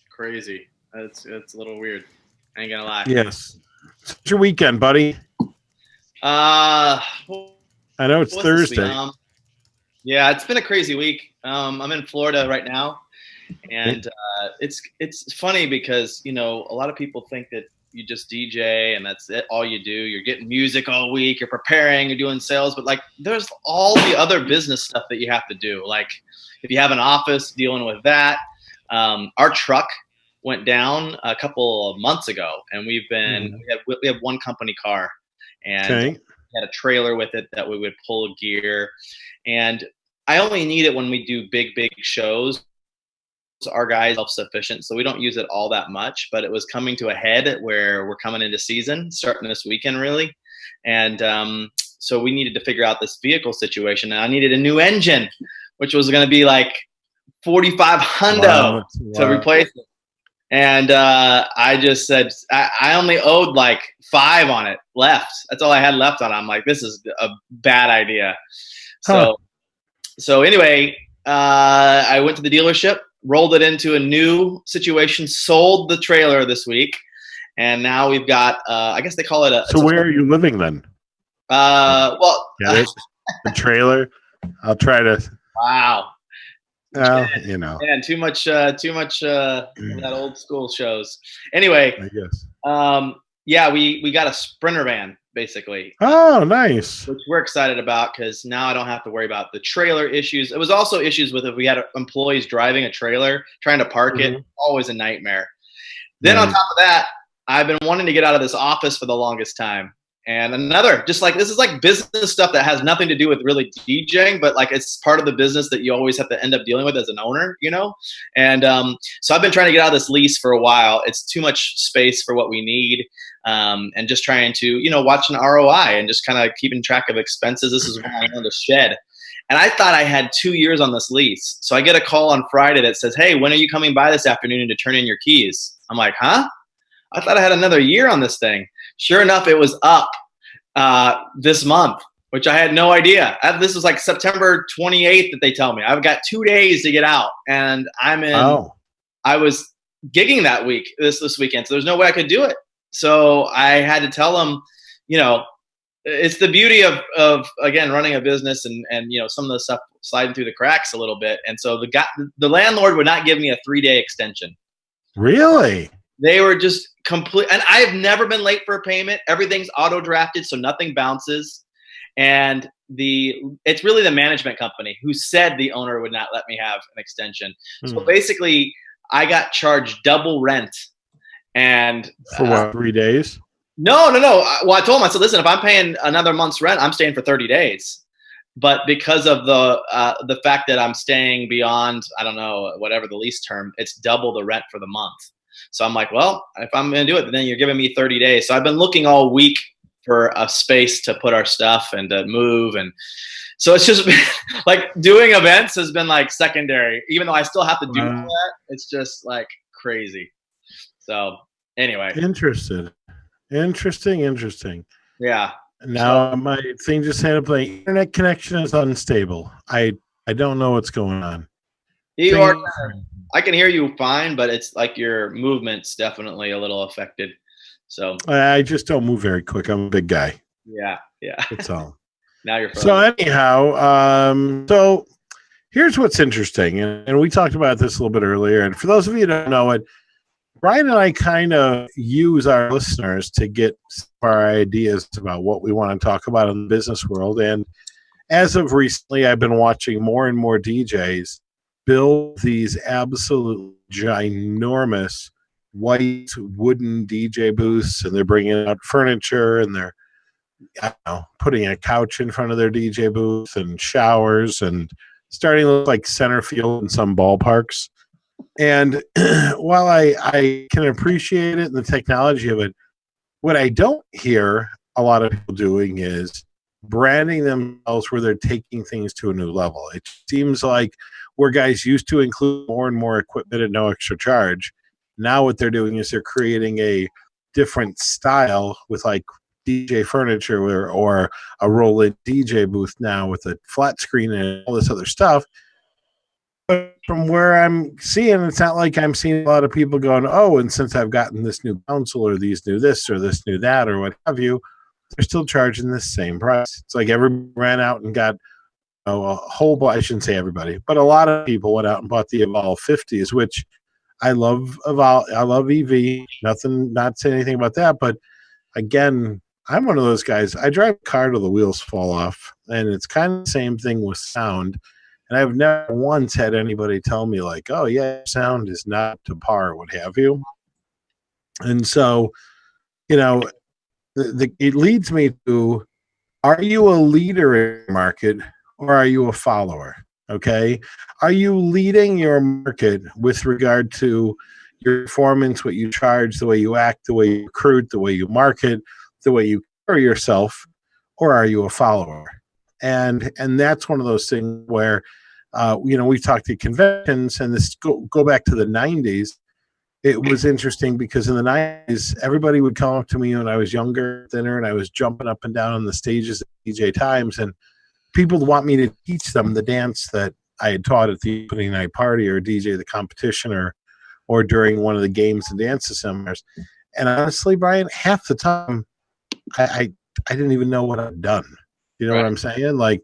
Crazy. It's a little weird. I ain't gonna lie. Yes. It's your weekend, buddy. Uh, I know it's Thursday. Yeah, it's been a crazy week. I'm in Florida right now, and it's funny because a lot of people think that you just DJ and that's it, all you do. You're getting music all week, you're preparing, you're doing sales, but like there's all the other business stuff that you have to do. Like if you have an office, dealing with that. Our truck went down a couple of months ago, and we have one company car, and we had a trailer with it that we would pull gear, and I only need it when we do big shows. Our guys are self-sufficient, so we don't use it all that much, but it was coming to a head where we're coming into season, starting this weekend really, and so we needed to figure out this vehicle situation, and I needed a new engine, which was going to be like 45 hundo to replace it. And I just said I only owed like 5 on it left. That's all I had left on it. I'm like, this is a bad idea. So anyway, I went to the dealership, rolled it into a new situation, sold the trailer this week, and now we've got I guess they call it a. So where are you living then? The trailer. I'll try to. Wow. And too much that old school shows. Anyway, I guess. We got a Sprinter van basically. Oh, nice. Which we're excited about because now I don't have to worry about the trailer issues. It was also issues with if we had employees driving a trailer, trying to park it, always a nightmare. Then on top of that, I've been wanting to get out of this office for the longest time. And this is like business stuff that has nothing to do with really DJing, but like it's part of the business that you always have to end up dealing with as an owner, And so I've been trying to get out of this lease for a while. It's too much space for what we need, and just trying to, watch an ROI and just kind of keeping track of expenses. This is when I owned a shed. And I thought I had 2 years on this lease. So I get a call on Friday that says, hey, when are you coming by this afternoon to turn in your keys? I'm like, huh? I thought I had another year on this thing. Sure enough, it was up this month, which I had no idea. This was like September 28th that they tell me. I've got 2 days to get out, and I'm in. Oh. I was gigging that week, this weekend, so there's no way I could do it. So I had to tell them, it's the beauty of again running a business and some of the stuff sliding through the cracks a little bit. And so the landlord would not give me a 3-day extension. Really? They were just complete, and I have never been late for a payment. Everything's auto drafted, so nothing bounces. And it's really the management company who said the owner would not let me have an extension. So basically, I got charged double rent. And for what, 3 days? No. Well, I told him, I said, listen, if I'm paying another month's rent, I'm staying for 30 days. But because of the fact that I'm staying beyond, I don't know, whatever the lease term, it's double the rent for the month. So I'm like, well, if I'm going to do it, then you're giving me 30 days. So I've been looking all week for a space to put our stuff and to move. And so it's just like doing events has been like secondary, even though I still have to do all that. It's just like crazy. So anyway. Interesting. Yeah. Now my thing just had to play. Internet connection is unstable. I don't know what's going on. I can hear you fine, but it's like your movement's definitely a little affected. So I just don't move very quick. I'm a big guy. Yeah. That's all. Now you're fine. So anyhow, so here's what's interesting, and we talked about this a little bit earlier. And for those of you who don't know it, Brian and I kind of use our listeners to get our ideas about what we want to talk about in the business world. And as of recently, I've been watching more and more DJs build these absolute ginormous white wooden DJ booths, and they're bringing out furniture, and they're putting a couch in front of their DJ booth and showers, and starting to look like center field in some ballparks. And while I can appreciate it and the technology of it, what I don't hear a lot of people doing is branding themselves where they're taking things to a new level. It seems like where guys used to include more and more equipment at no extra charge, now what they're doing is they're creating a different style with like DJ furniture or a roll-in DJ booth now with a flat screen and all this other stuff. But from where I'm seeing, it's not like I'm seeing a lot of people going, oh, and since I've gotten this new console or these new this or this new that or what have you, they're still charging the same price. It's like everybody ran out and got a whole bunch, I shouldn't say everybody, but a lot of people went out and bought the Evolve 50s, which I love Evolve. I love EV. Nothing, not saying anything about that. But again, I'm one of those guys. I drive a car till the wheels fall off, and it's kind of the same thing with sound. And I've never once had anybody tell me like, "Oh yeah, sound is not to par," what have you. And so, you know, it leads me to: are you a leader in your market, or are you a follower? Okay, are you leading your market with regard to your performance, what you charge, the way you act, the way you recruit, the way you market, the way you carry yourself, or are you a follower? And that's one of those things where, we've talked at conventions, and this go back to the 90s. It was interesting because in the 90s, everybody would come up to me when I was younger, thinner, and I was jumping up and down on the stages at DJ Times, and people want me to teach them the dance that I had taught at the opening night party or DJ the competition or during one of the games and dances seminars. And honestly, Brian, half the time I didn't even know what I'd done. You know what I'm saying? Like,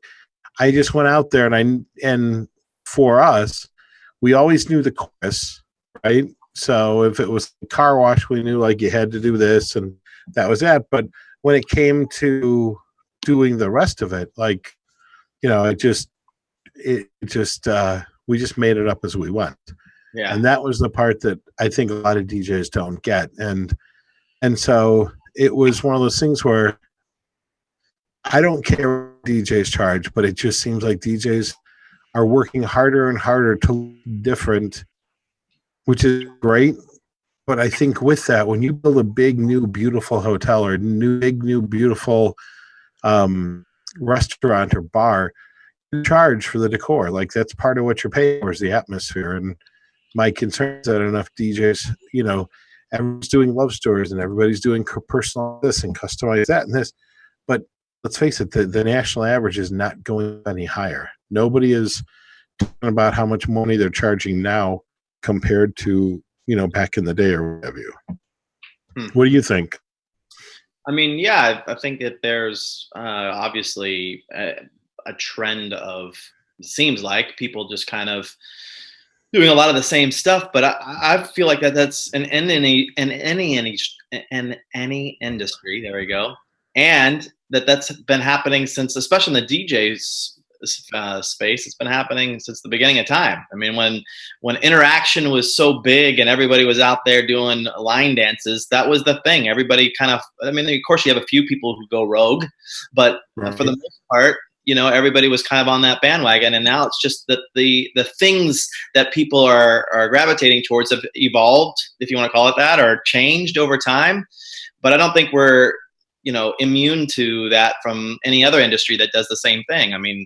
I just went out there and for us, we always knew the chorus, right? So if it was a car wash, we knew like you had to do this and that was that. But when it came to doing the rest of it, like, we just made it up as we went. Yeah. And that was the part that I think a lot of DJs don't get. And so it was one of those things where I don't care what DJs charge, but it just seems like DJs are working harder and harder to look different, which is great. But I think with that, when you build a big, new, beautiful hotel or big, new, beautiful restaurant or bar, you charge for the decor. Like, that's part of what you're paying for, is the atmosphere. And my concern is that enough DJs, everyone's doing love stories and everybody's doing personal this and customize that and this. But let's face it, the national average is not going any higher. Nobody is talking about how much money they're charging now compared to, back in the day or whatever. What do you think? I mean, yeah, I think that there's obviously a trend of, it seems like people just kind of doing a lot of the same stuff, but I feel like that's in any industry. There we go, and that's been happening since, especially in the DJs space, it's been happening since the beginning of time. I mean, when interaction was so big and everybody was out there doing line dances, that was the thing. Everybody kind of, I mean, of course you have a few people who go rogue, but for the most part, everybody was kind of on that bandwagon. And now it's just that the things that people are gravitating towards have evolved, if you want to call it that, or changed over time. But I don't think we're, immune to that from any other industry that does the same thing. I mean,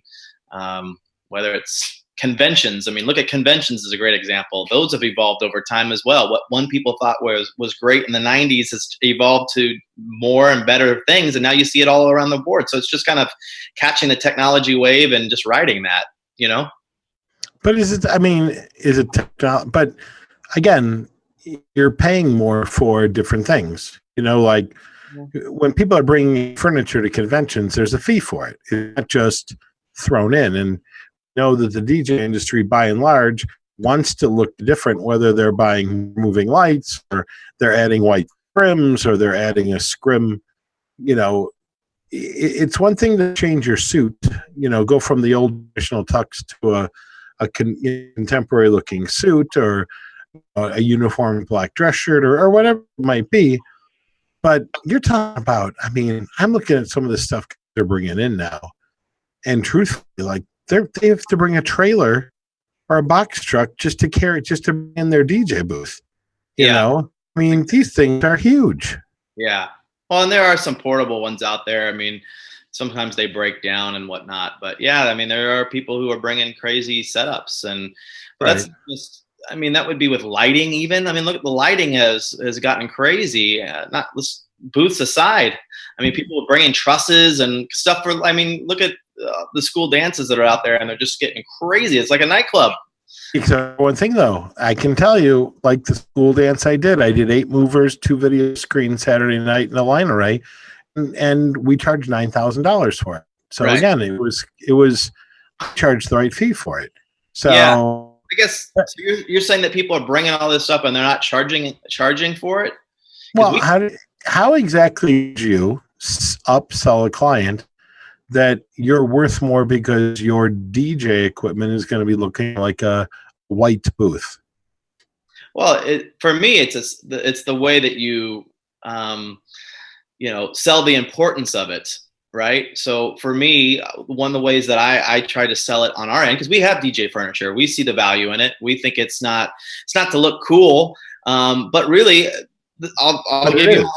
whether it's conventions, I mean, look at conventions as a great example. Those have evolved over time as well. What one people thought was great in the 90s has evolved to more and better things. And now you see it all around the board. So it's just kind of catching the technology wave and just riding that, But but again, you're paying more for different things, like when people are bringing furniture to conventions, there's a fee for it. It's not just thrown in. And that the DJ industry, by and large, wants to look different, whether they're buying moving lights or they're adding white scrims or they're adding a scrim. It's one thing to change your suit, go from the old traditional tux to a contemporary looking suit or a uniform black dress shirt or whatever it might be. But you're talking about, I mean, I'm looking at some of the stuff they're bringing in now, and truthfully, like, they have to bring a trailer or a box truck just to bring in their DJ booth. You know, I mean, these things are huge. Yeah. Well, and there are some portable ones out there. I mean, sometimes they break down and whatnot, but yeah, I mean, there are people who are bringing crazy setups, and that's just, I mean, that would be with lighting even. I mean, look at the lighting has gotten crazy. Booths aside, I mean, people are bringing trusses and stuff for, I mean, look at the school dances that are out there, and they're just getting crazy. It's like a nightclub. Except one thing, though, I can tell you, like the school dance I did 8 movers, 2 video screens Saturday night, and a line array, and we charged $9,000 for it. So Right. again, it was I charged the right fee for it. So yeah, I guess so you're saying that people are bringing all this up and they're not charging for it. Well, how exactly do you upsell a client that you're worth more because your DJ equipment is going to be looking like a white booth? Well, for me, it's the way that you sell the importance of it, right? So for me, one of the ways that I try to sell it on our end, because we have DJ furniture, we see the value in it. We think it's not to look cool, but really, I'll give you.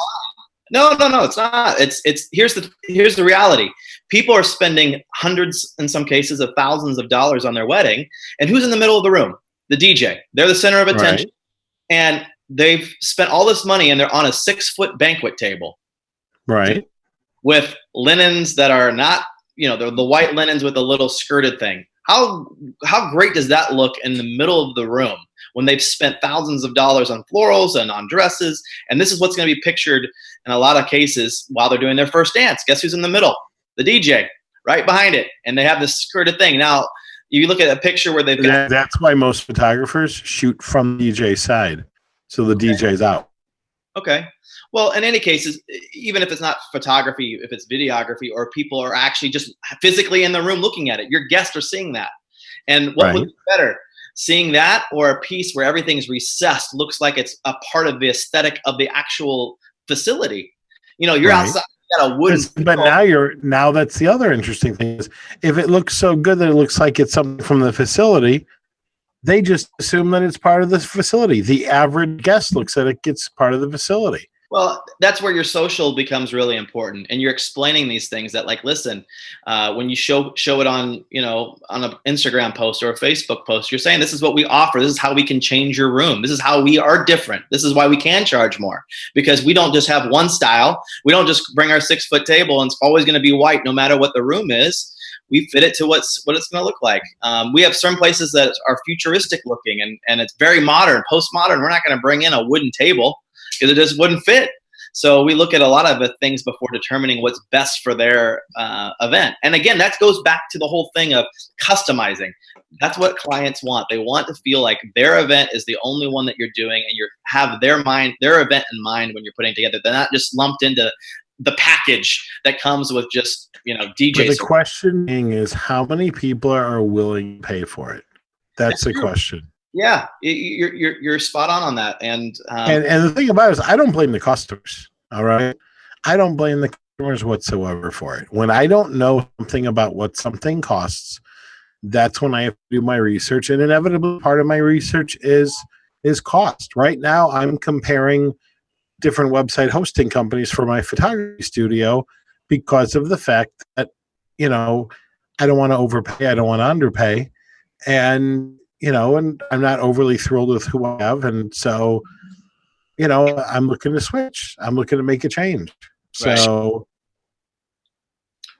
No, it's not. It's here's the reality. People are spending hundreds, in some cases, of thousands of dollars on their wedding, and who's in the middle of the room? The DJ. They're the center of attention, right. And they've spent all this money, and they're on a 6-foot banquet table, right, with linens that are not, the white linens with a little skirted thing. How great does that look in the middle of the room when they've spent thousands of dollars on florals and on dresses? And this is what's going to be pictured in a lot of cases while they're doing their first dance. Guess who's in the middle? The DJ, right behind it. And they have this skirted thing. Now, you look at a picture where they've got... That's why most photographers shoot from the DJ side. So the DJ's out. Okay. Well, in any cases, even if it's not photography, if it's videography, or people are actually just physically in the room looking at it, your guests are seeing that. And what would be better, seeing that or a piece where everything's recessed, looks like it's a part of the aesthetic of the actual facility? You're outside, you got a wooden. But now that's the other interesting thing is, if it looks so good that it looks like it's something from the facility, they just assume that it's part of the facility. The average guest looks at it, gets part of the facility. Well, that's where your social becomes really important, and you're explaining these things that, like, listen, when you show it on, on an Instagram post or a Facebook post, you're saying this is what we offer. This is how we can change your room. This is how we are different. This is why we can charge more, because we don't just have one style. We don't just bring our 6-foot table and it's always going to be white no matter what the room is. We fit it to what it's going to look like. We have certain places that are futuristic looking and it's very modern, postmodern. We're not going to bring in a wooden table because it just wouldn't fit. So we look at a lot of the things before determining what's best for their event. And again, that goes back to the whole thing of customizing. That's what clients want. They want to feel like their event is the only one that you're doing, and you have their event in mind when you're putting it together. They're not just lumped into the package that comes with just, DJs. But the question is, how many people are willing to pay for it? That's the question. Yeah, you're spot on that, and the thing about it is, I don't blame the customers. All right, I don't blame the customers whatsoever for it. When I don't know something about what something costs, that's when I have to do my research, and inevitably, part of my research is cost. Right now, I'm comparing different website hosting companies for my photography studio because of the fact that I don't want to overpay, I don't want to underpay, and and I'm not overly thrilled with who I have. And so, I'm looking to switch. I'm looking to make a change. So,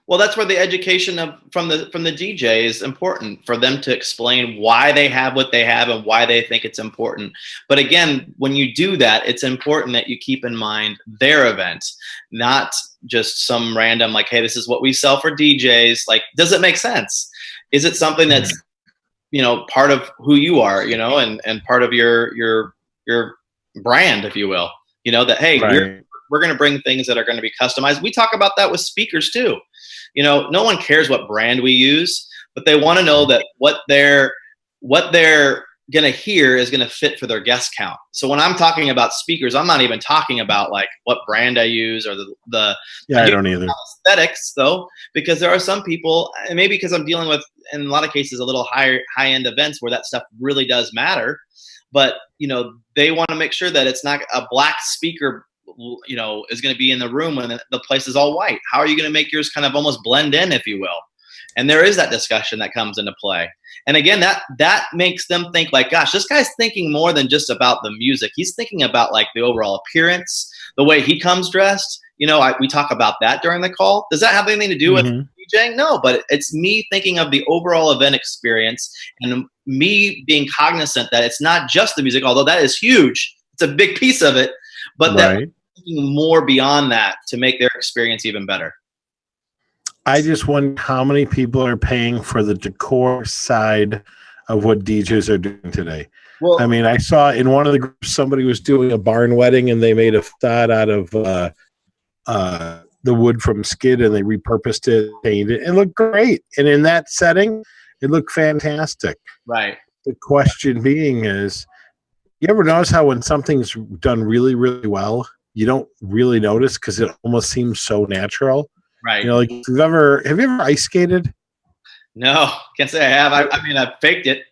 well, that's where the education from the DJ is important, for them to explain why they have what they have and why they think it's important. But again, when you do that, it's important that you keep in mind their event, not just some random, like, hey, this is what we sell for DJs. Like, does it make sense? Is it something that's part of who you are, and part of your brand, if you will, that, hey, we're going to bring things that are going to be customized. We talk about that with speakers too. No one cares what brand we use, but they want to know that what they're going to hear is going to fit for their guest count. So when I'm talking about speakers, I'm not even talking about like what brand I use or I don't either. Aesthetics, though, because there are some people, and maybe because I'm dealing with, in a lot of cases, a little high end events where that stuff really does matter. But they want to make sure that it's not a black speaker is going to be in the room when the place is all white. How are you going to make yours kind of almost blend in, if you will? And there is that discussion that comes into play. And again, that makes them think like, gosh, this guy's thinking more than just about the music. He's thinking about like the overall appearance, the way he comes dressed. We talk about that during the call. Does that have anything to do with DJ DJing? No, but it's me thinking of the overall event experience and me being cognizant that it's not just the music, although that is huge. It's a big piece of it, but that we're thinking more beyond that to make their experience even better. I just wonder how many people are paying for the decor side of what DJs are doing today. Well, I mean, I saw in one of the groups somebody was doing a barn wedding and they made a facade out of the wood from Skid and they repurposed it, painted it. It looked great. And in that setting, it looked fantastic. Right. The question being is, you ever notice how when something's done really, really well, you don't really notice because it almost seems so natural? Right. You know, like have you ever ice skated? No, can't say I have. I mean, I've faked it.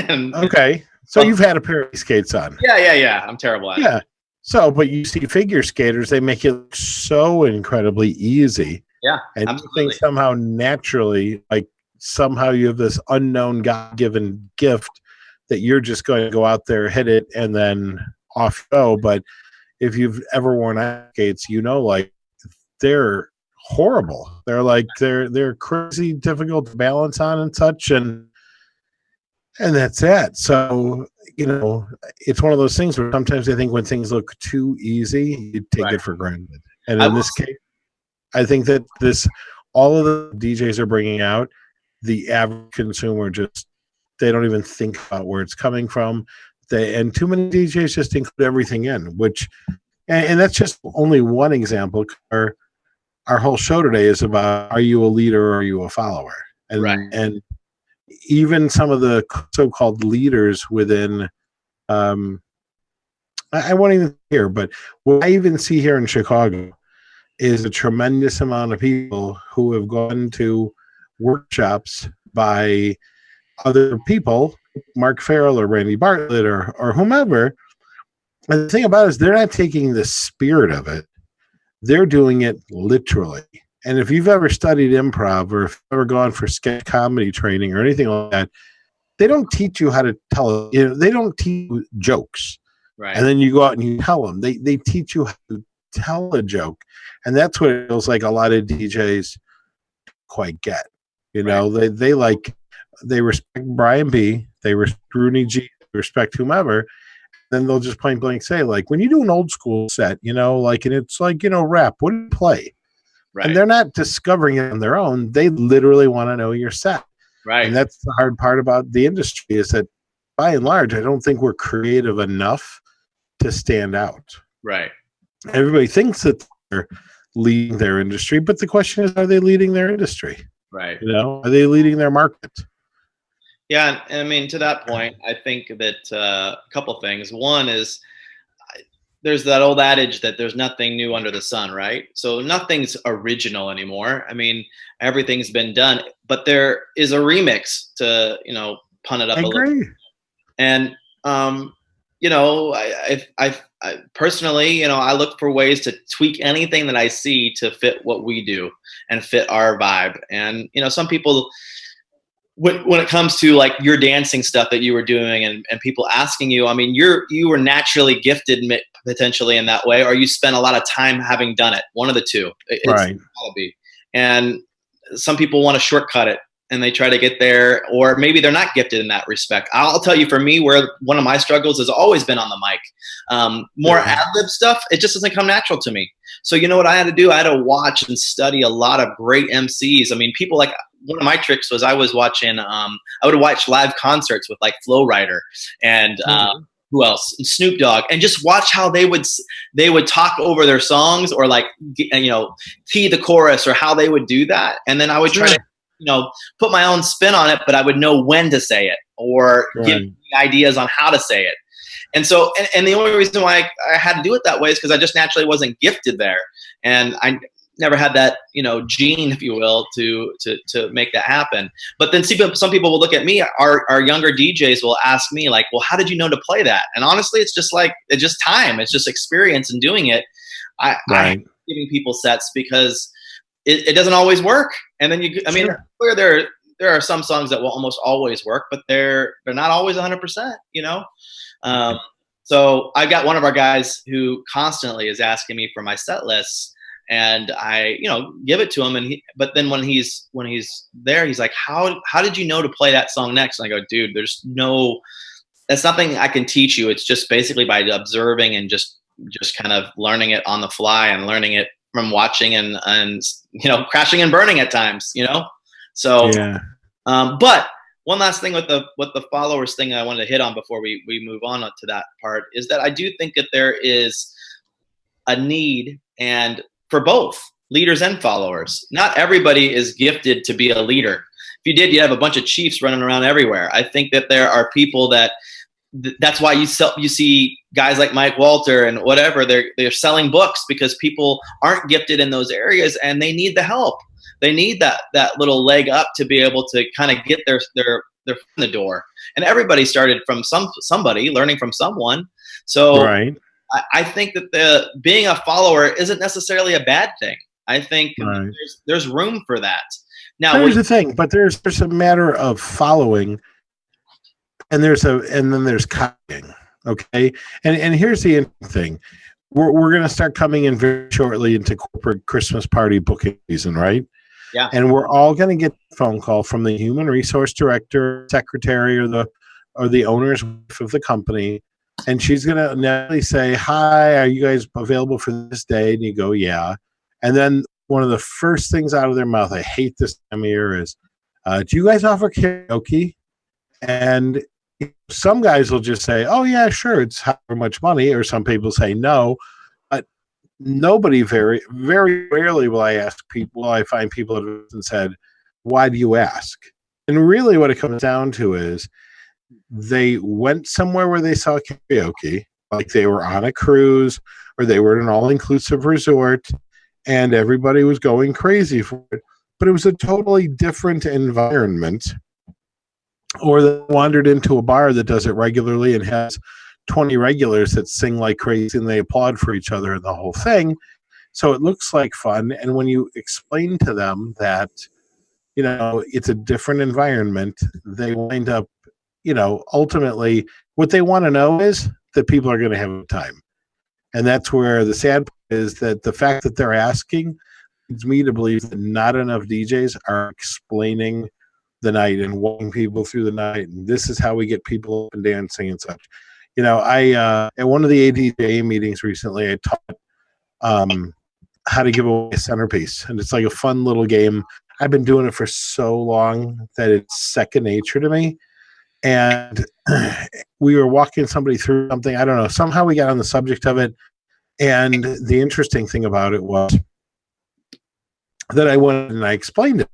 Okay. So you've had a pair of skates on. Yeah. I'm terrible at it. Yeah. So, but you see figure skaters, they make it look so incredibly easy. Yeah. And absolutely. you think somehow naturally, like somehow you have this unknown God-given gift that you're just going to go out there, hit it, and then off you go. But if you've ever worn ice skates, you know, like they're horrible. They're like they're crazy difficult to balance on and such, and that's it. So, you know, it's one of those things where sometimes I think when things look too easy, you take it for granted. And in this case, I think that all of the DJs are bringing out, the average consumer just, they don't even think about where it's coming from. And too many DJs just include everything in, which, and that's just only one example. Our whole show today is about, are you a leader or are you a follower? And even some of the so-called leaders within, I won't even hear, but what I even see here in Chicago is a tremendous amount of people who have gone to workshops by other people, Mark Farrell or Randy Bartlett or whomever. And the thing about it is they're not taking the spirit of it. They're doing it literally. And if you've ever studied improv or if you've ever gone for sketch comedy training or anything like that, they don't teach you how to tell, you know, they don't teach you jokes. Right. And then you go out and you tell them. They teach you how to tell a joke. And that's what it feels like a lot of DJs quite get. You know, they respect Brian B, they respect Rooney G, they respect whomever. Then they'll just plain blank say, like, when you do an old school set, you know, like, and it's like, you know, rap, what do you play? Right. And they're not discovering it on their own. They literally want to know your set. Right. And that's the hard part about the industry is that by and large, I don't think we're creative enough to stand out. Right. Everybody thinks that they're leading their industry, but the question is, are they leading their industry? Right. You know, are they leading their market? Yeah. And I mean, to that point, I think that a couple things. One is, there's that old adage that there's nothing new under the sun, right? So nothing's original anymore. I mean, everything's been done, but there is a remix to, you know, pun it up a little. And, you know, I personally, you know, I look for ways to tweak anything that I see to fit what we do and fit our vibe. And, you know, some people, when it comes to like your dancing stuff that you were doing and people asking you, I mean, you were naturally gifted potentially in that way, or you spent a lot of time having done it. One of the two. It's gotta be. And some people want to shortcut it and they try to get there, or maybe they're not gifted in that respect. I'll tell you, for me, where one of my struggles has always been on the mic. More ad-lib stuff, it just doesn't come natural to me. So you know what I had to do? I had to watch and study a lot of great MCs. I mean, people like, one of my tricks was I was watching, I would watch live concerts with like Flo Rida and who else? And Snoop Dogg, and just watch how they would talk over their songs, or like, you know, key the chorus, or how they would do that. And then I would try to, you know, put my own spin on it, but I would know when to say it, or give me ideas on how to say it. And so, and the only reason why I had to do it that way is because I just naturally wasn't gifted there. And I never had that, you know, gene, if you will, to make that happen. But then some people will look at me, our younger DJs will ask me like, well, how did you know to play that? And honestly, it's just like, it's just time. It's just experience in doing it. I'm giving people sets because it doesn't always work. And then I mean, there are some songs that will almost always work, but they're not always 100%, you know? So I got one of our guys who constantly is asking me for my set lists. and I, give it to him. But then when he's there, he's like, how did you know to play that song next? And I go, dude, that's nothing I can teach you. It's just basically by observing and just kind of learning it on the fly and learning it from watching and crashing and burning at times, So, yeah. But one last thing with the followers thing I wanted to hit on before we move on to that part is that I do think that there is a need and for both leaders and followers. Not everybody is gifted to be a leader. If you did, you'd have a bunch of chiefs running around everywhere. I think that there are people that's why you see guys like Mike Walter and whatever, they're selling books because people aren't gifted in those areas and they need the help. They need that little leg up to be able to kind of get their foot in the door. And everybody started from somebody learning from someone. So right. I think that being a follower isn't necessarily a bad thing. I think right. there's room for that. Now, there's a thing, but there's a matter of following, and then there's copying. Okay, and here's the interesting thing: we're going to start coming in very shortly into corporate Christmas party booking season, right? Yeah. And we're all going to get a phone call from the human resource director, secretary, or the owner's wife of the company, and she's going to inevitably say, "Hi, are you guys available for this day?" And you go, "Yeah." And then one of the first things out of their mouth, I hate this time of year, is, "Do you guys offer karaoke?" And some guys will just say, "Oh yeah, sure, it's however much money," or some people say no. But nobody, very, very rarely will I find people that have said, "Why do you ask?" And really what it comes down to is they went somewhere where they saw karaoke, like they were on a cruise or they were at an all-inclusive resort, and everybody was going crazy for it. But it was a totally different environment. Or they wandered into a bar that does it regularly and has 20 regulars that sing like crazy and they applaud for each other and the whole thing. So it looks like fun. And when you explain to them that, it's a different environment, they wind up, ultimately what they want to know is that people are going to have a time. And that's where the sad part is, that the fact that they're asking leads me to believe that not enough DJs are explaining the night and walking people through the night, and this is how we get people up and dancing and such. I at one of the ADJ meetings recently, I taught how to give away a centerpiece, and it's like a fun little game. I've been doing it for so long that it's second nature to me. And we were walking somebody through something, I don't know, somehow we got on the subject of it, and the interesting thing about it was that I went and I explained it.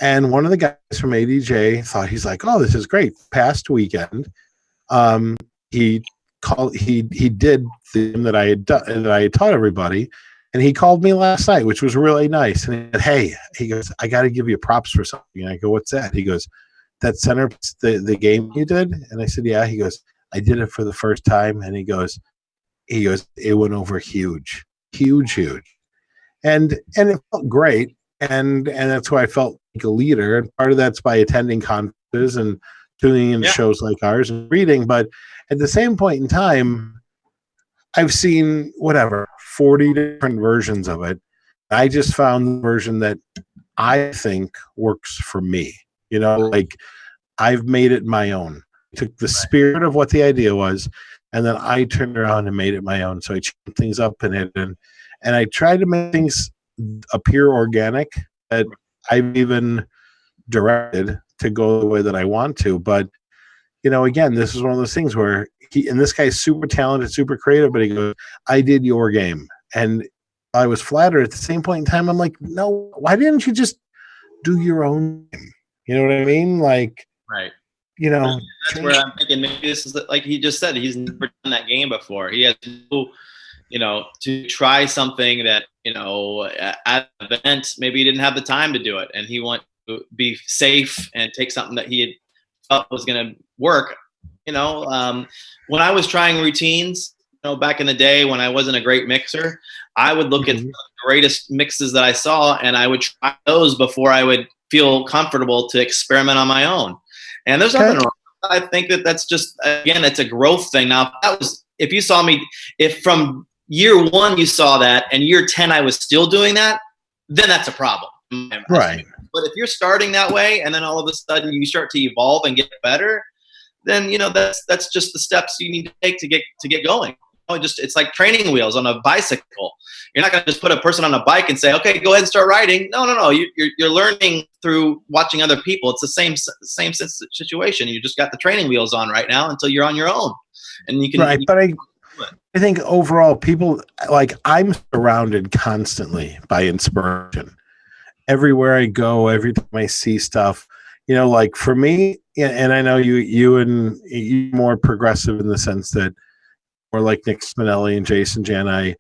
And one of the guys from ADJ thought, he's like, "Oh, this is great." Past weekend, he did the thing that I had done, that I had taught everybody, and he called me last night, which was really nice. And he said, "Hey," he goes, "I got to give you props for something." And I go, "What's that?" He goes, "That center, the game you did." And I said, "Yeah." He goes, "I did it for the first time," and he goes, "It went over huge. And it felt great. And that's why I felt like a leader. And part of that's by attending conferences and tuning in shows like ours and reading. But at the same point in time, I've seen 40 different versions of it. I just found the version that I think works for me. Like I've made it my own. I took the spirit of what the idea was, and then I turned around and made it my own. So I changed things up in it, and I tried to make things appear organic, that I've even directed to go the way that I want to. But again, this is one of those things where this guy's super talented, super creative, but he goes, "I did your game," and I was flattered. At the same point in time, I'm like, "No, why didn't you just do your own game?" You know what I mean? Like, right. That's where I'm thinking maybe this is like he just said, he's never done that game before. He has to try something that, at an event, maybe he didn't have the time to do it, and he wanted to be safe and take something that he had felt was going to work. When I was trying routines, back in the day when I wasn't a great mixer, I would look at the greatest mixes that I saw, and I would try those before I would feel comfortable to experiment on my own. And there's nothing wrong. I think that's just, again, it's a growth thing. Now, if you saw me, if from year 1 you saw that, and year 10 I was still doing that, then that's a problem. Right. But if you're starting that way and then all of a sudden you start to evolve and get better, then that's just the steps you need to take to get going. It's like training wheels on a bicycle. You're not going to just put a person on a bike and say, okay, go ahead and start riding. No. You're learning through watching other people. It's the same situation. You just got the training wheels on right now until you're on your own, and you can. Right, but I think overall, people, like, I'm surrounded constantly by inspiration. Everywhere I go, every time I see stuff, like for me, and I know you more progressive in the sense that more like Nick Spinelli and Jason Jani,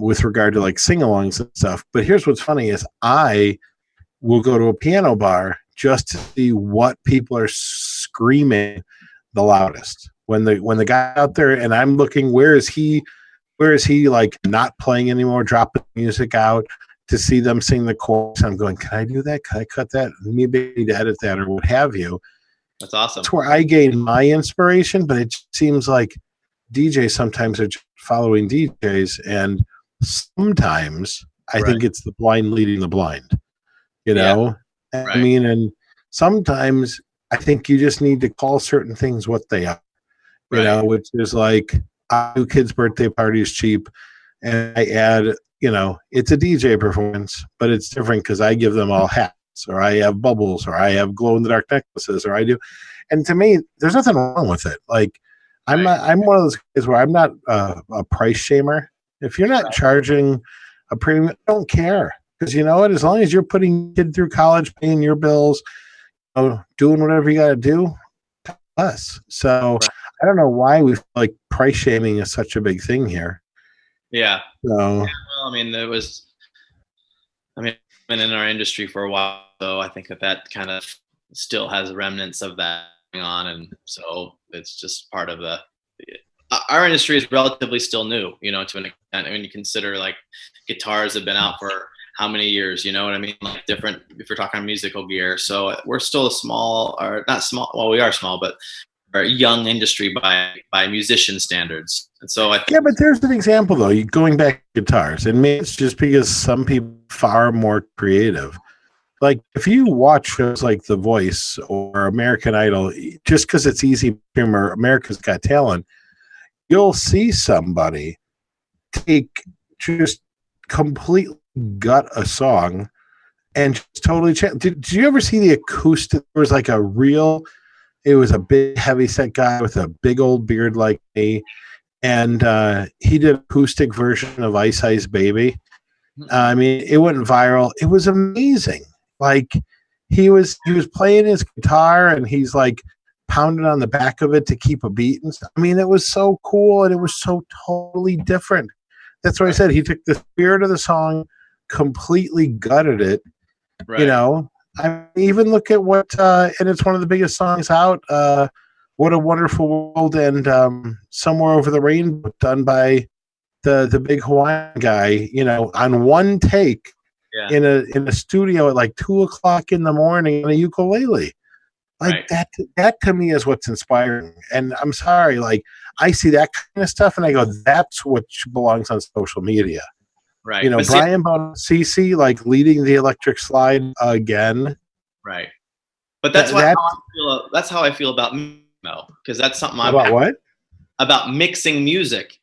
with regard to like sing-alongs and stuff. But here's what's funny is I will go to a piano bar just to see what people are screaming the loudest. When the guy out there, and I'm looking, where is he like not playing anymore, dropping music out to see them sing the chorus. I'm going, can I do that? Can I cut that? Maybe I need to edit that or what have you. That's awesome. That's where I gain my inspiration, but it seems like DJs sometimes are just following DJs, and sometimes I think it's the blind leading the blind. I mean, and sometimes I think you just need to call certain things what they are. Which is like, I do kids' birthday parties cheap, and I add, it's a DJ performance, but it's different because I give them all hats, or I have bubbles, or I have glow-in-the-dark necklaces, or I do. And to me, there's nothing wrong with it. Like, I'm one of those guys where I'm not a price shamer. If you're not charging a premium, I don't care. Because you know what? As long as you're putting your kid through college, paying your bills, doing whatever you got to do, us. So I don't know why we feel like price shaming is such a big thing here. Yeah. So, well, I mean, I've been in our industry for a while, so I think that kind of still has remnants of that going on, and so it's just part of our industry is relatively still new, to an extent. When you consider like guitars have been out for how many years, you know what I mean? Like different, if you're talking musical gear. So we're still not small. Well, we are small, but we're a young industry by musician standards. And so but there's an example though, going back to guitars, and maybe it's just because some people are far more creative. Like if you watch shows like The Voice or American Idol, just because it's easy, or America's Got Talent, you'll see somebody just completely gut a song and just totally change. Did you ever see the acoustic? There was like it was a big heavy set guy with a big old beard like me, and he did an acoustic version of Ice Ice Baby. I mean, it went viral. It was amazing. Like he was playing his guitar and he's like pounding on the back of it to keep a beat and stuff. I mean, it was so cool and it was so totally different. That's what I said. He took the spirit of the song, completely gutted it. Right. I even look at what and it's one of the biggest songs out, What a Wonderful World, and Somewhere Over the Rainbow, done by the big Hawaiian guy, on one take. In a studio at like 2:00 in the morning on a ukulele. Like that to me is what's inspiring. And I'm sorry, like I see that kind of stuff and I go, that's what belongs on social media. Right. Brian Bonacci like leading the electric slide again. Right. But that's how I feel about because that's something about mixing music.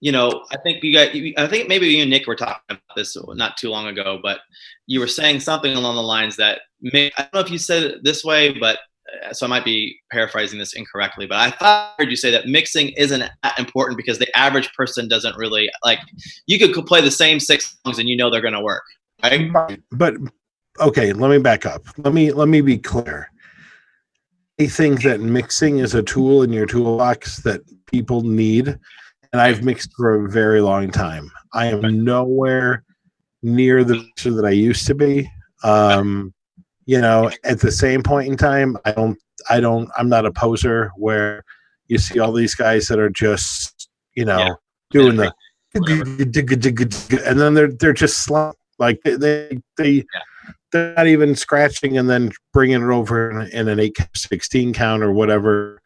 I think maybe you and Nick were talking about this not too long ago, but you were saying something along the lines that I don't know if you said it this way, but so I might be paraphrasing this incorrectly, but I thought I heard you say that mixing isn't that important because the average person doesn't really like. You could play the same 6 songs and they're going to work, right? But okay, let me back up. Let me be clear. I think that mixing is a tool in your toolbox that people need. And I've mixed for a very long time. I am nowhere near the mixer that I used to be. At the same point in time, I'm not a poser where you see all these guys that are just, doing the, and then they're just slumped. Like they're not even scratching and then bringing it over in an 8/16 count or whatever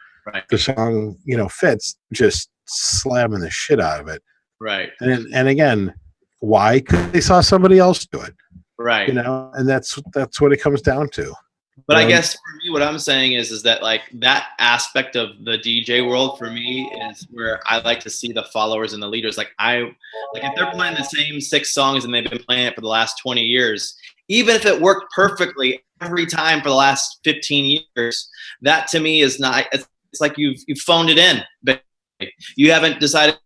the song, fits, just slamming the shit out of it. Right. And again, why? Because they saw somebody else do it. Right. And that's what it comes down to. But I guess for me, what I'm saying is that like that aspect of the DJ world for me is where I like to see the followers and the leaders. Like if they're playing the same 6 songs and they've been playing it for the last 20 years, even if it worked perfectly every time for the last 15 years, that to me is not. It's like you've phoned it in. But you decided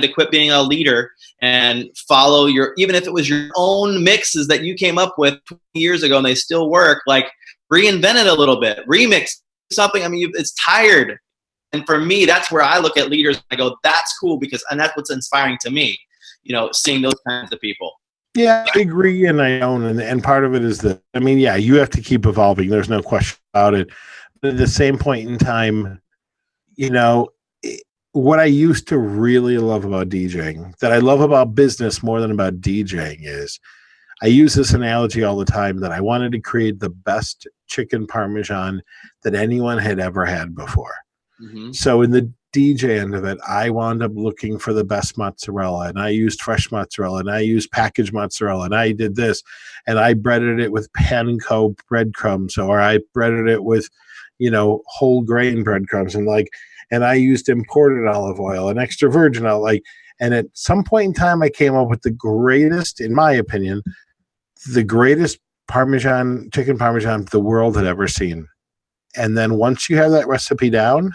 to quit being a leader and follow even if it was your own mixes that you came up with 20 years ago and they still work. Like, reinvent it a little bit, remix something. I mean, it's tired. And for me, that's where I look at leaders and I go, that's cool, and that's what's inspiring to me, seeing those kinds of people. Yeah, I agree. And I own, and part of it is that, I mean, yeah, you have to keep evolving. There's no question about it. But at the same point in time, what I used to really love about DJing, that I love about business more than about DJing, is I use this analogy all the time that I wanted to create the best chicken parmesan that anyone had ever had before. Mm-hmm. So in the DJ end of it, I wound up looking for the best mozzarella, and I used fresh mozzarella, and I used packaged mozzarella, and I did this, and I breaded it with panko breadcrumbs, or I breaded it with, whole grain breadcrumbs, and I used imported olive oil and extra virgin olive. And at some point in time, I came up with the greatest, in my opinion, the greatest chicken parmesan the world had ever seen. And then once you have that recipe down,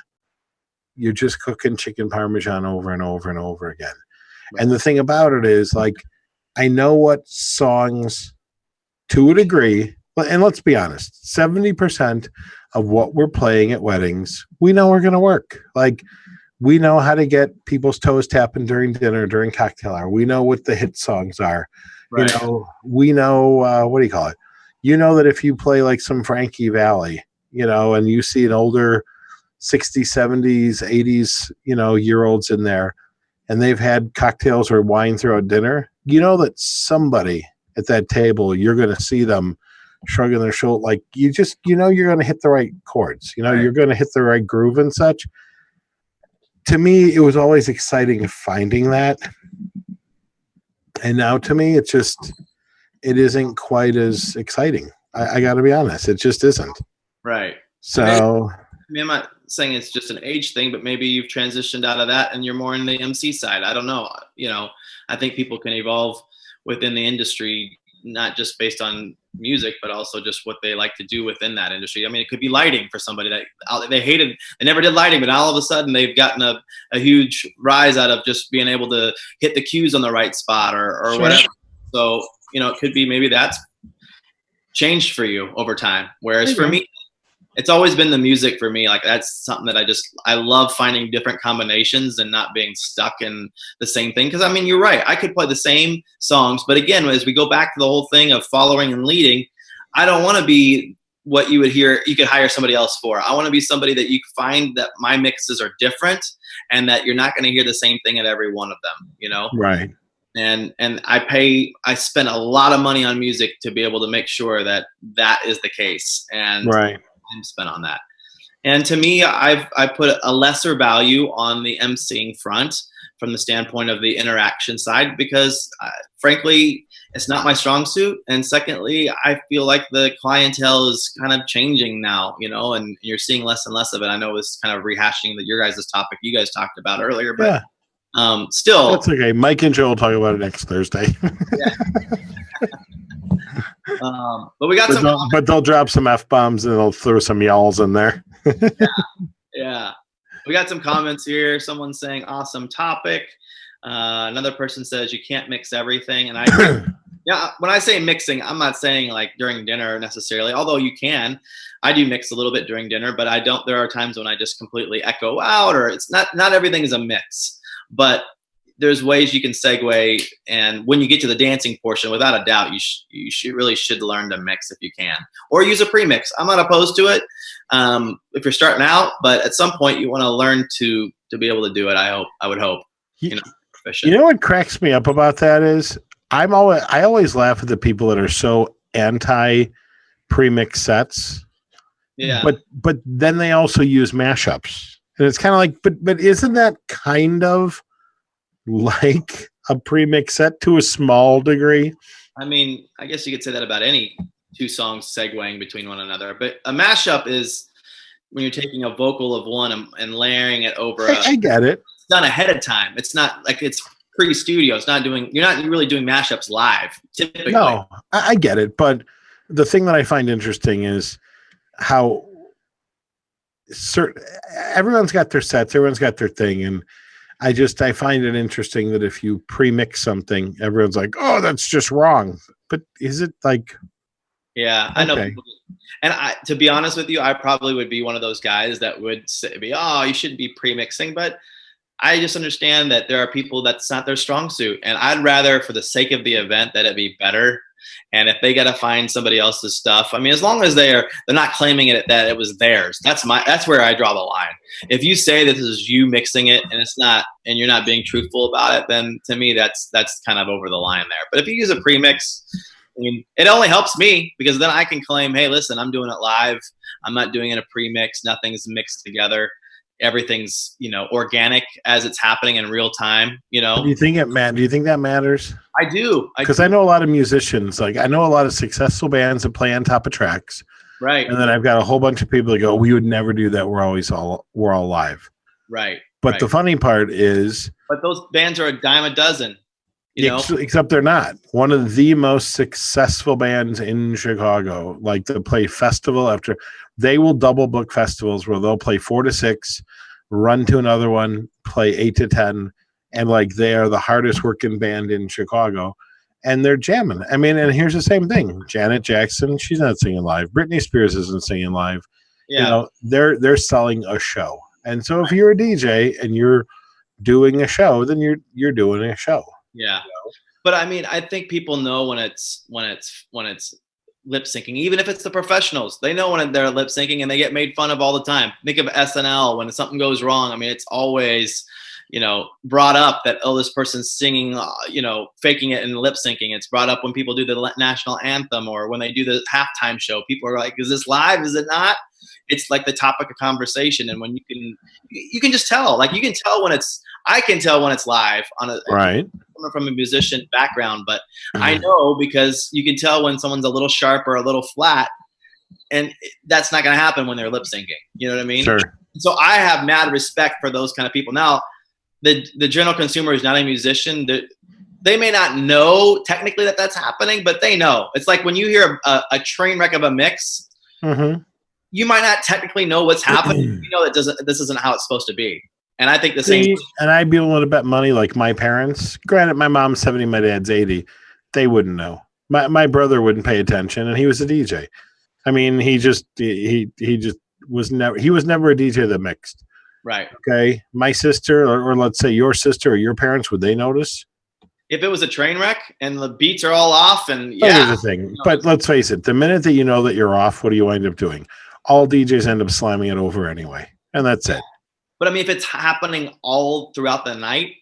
you're just cooking chicken parmesan over and over and over again. Right. And the thing about it is, I know what songs, to a degree, and let's be honest, 70% of what we're playing at weddings, we know are going to work. We know how to get people's toes tapping during dinner, during cocktail hour. We know what the hit songs are. Right. We know, what do you call it? That if you play some Frankie Valli, and you see an older 60s, 70s, 80s, year-olds in there, and they've had cocktails or wine throughout dinner, that somebody at that table, you're going to see them shrugging their shoulder. You're going to hit the right chords. Right. You're going to hit the right groove and such. To me, it was always exciting finding that. And now to me, it isn't quite as exciting. I got to be honest. It just isn't. Right. So. I'm not saying it's just an age thing, but maybe you've transitioned out of that and you're more in the MC side. I don't know. I think people can evolve within the industry, not just based on music, but also just what they like to do within that industry. I mean, it could be lighting for somebody that they never did lighting, but all of a sudden they've gotten a huge rise out of just being able to hit the cues on the right spot or sure. Whatever. So, it could be maybe that's changed for you over time. Whereas for me, it's always been the music for me. That's something that I love finding different combinations and not being stuck in the same thing. Cause I mean, you're right. I could play the same songs, but again, as we go back to the whole thing of following and leading, I don't want to be what you would hear, you could hire somebody else for. I want to be somebody that you find that my mixes are different and that you're not going to hear the same thing at every one of them, Right. And I spend a lot of money on music to be able to make sure that is the case. And right. Time spent on that. And to me, I put a lesser value on the emceeing front from the standpoint of the interaction side, because frankly, it's not my strong suit. And secondly, I feel like the clientele is kind of changing now, and you're seeing less and less of it. I know it's kind of rehashing your guys' topic you guys talked about earlier, but still. That's okay. Mike and Joe will talk about it next Thursday. Yeah. But we got but they'll drop some F-bombs and they'll throw some yells in there. Yeah. We got some comments here. Someone's saying awesome topic. Another person says you can't mix everything. And I agree. Yeah, when I say mixing, I'm not saying during dinner necessarily, although you can. I do mix a little bit during dinner, but I don't. There are times when I just completely echo out, or it's not everything is a mix. But there's ways you can segue, and when you get to the dancing portion, without a doubt, you really should learn to mix if you can, or use a pre-mix. I'm not opposed to it if you're starting out, but at some point you want to learn to be able to do it. I would hope. Proficient. What cracks me up about that is I always laugh at the people that are so anti pre-mix sets. Yeah. But then they also use mashups, and it's kind of but isn't that kind of like a pre-mix set to a small degree. I mean, I guess you could say that about any two songs segueing between one another. But a mashup is when you're taking a vocal of one and layering it over. I get it. It's done ahead of time. It's not like it's pre-studio. It's not doing. You're not really doing mashups live. Typically, no, I get it. But the thing that I find interesting is how everyone's got their sets, everyone's got their thing, and I find it interesting that if you pre-mix something, everyone's like, "Oh, that's just wrong." But is it like? Yeah, I know. And to be honest with you, I probably would be one of those guys that would say, "Oh, you shouldn't be pre-mixing," but I just understand that there are people that's not their strong suit, and I'd rather, for the sake of the event, that it be better. And if they got to find somebody else's stuff, I mean, as long as they're not claiming it that it was theirs, that's where I draw the line. If you say this is you mixing it and it's not, and you're not being truthful about it, then to me that's kind of over the line there. But if you use a premix, I mean, it only helps me because then I can claim, hey, listen, I'm doing it live. I'm not doing it a premix. Nothing's mixed together. Everything's, organic as it's happening in real time, Do you think do you think that matters? I do. Because I know a lot of musicians, like I know a lot of successful bands that play on top of tracks. Right. And then I've got a whole bunch of people that go, we would never do that. We're all live. Right. But the funny part is, but those bands are a dime a dozen, except they're not. One of the most successful bands in Chicago, like they play festival after. They will double book festivals where they'll play 4 to 6, run to another one, play 8 to 10, and like they are the hardest working band in Chicago, and they're jamming. I mean, and here's the same thing: Janet Jackson, she's not singing live. Britney Spears isn't singing live. Yeah, they're selling a show. And so if you're a DJ and you're doing a show, then you're doing a show. Yeah, but I mean, I think people know when it's lip syncing, even if it's the professionals. They know when they're lip syncing, and they get made fun of all the time. Think of SNL when something goes wrong. I mean, it's always brought up that, oh, this person's singing, faking it and lip syncing. It's brought up when people do the national anthem or when they do the halftime show. People are like, is this live? Is it not? It's like the topic of conversation. And when you can just tell, like you can tell when I can tell when it's live right. From a musician background, but I know because you can tell when someone's a little sharp or a little flat, and that's not going to happen when they're lip syncing. You know what I mean? Sure. So I have mad respect for those kind of people. Now, the general consumer is not a musician. They may not know technically that that's happening, but they know. It's like when you hear a train wreck of a mix, you might not technically know what's happening. You know that this isn't how it's supposed to be. And I think the same. And I'd be willing to bet money, like my parents. Granted, my mom's 70, my dad's 80. They wouldn't know. My brother wouldn't pay attention, and he was a DJ. I mean, he was never a DJ that mixed. Right. Okay. My sister, or let's say your sister or your parents, would they notice? If it was a train wreck and the beats are all off, and here's the thing. But let's face it, the minute that you know that you're off, what do you wind up doing? All DJs end up slamming it over anyway, and that's it. But I mean, if it's happening all throughout the night,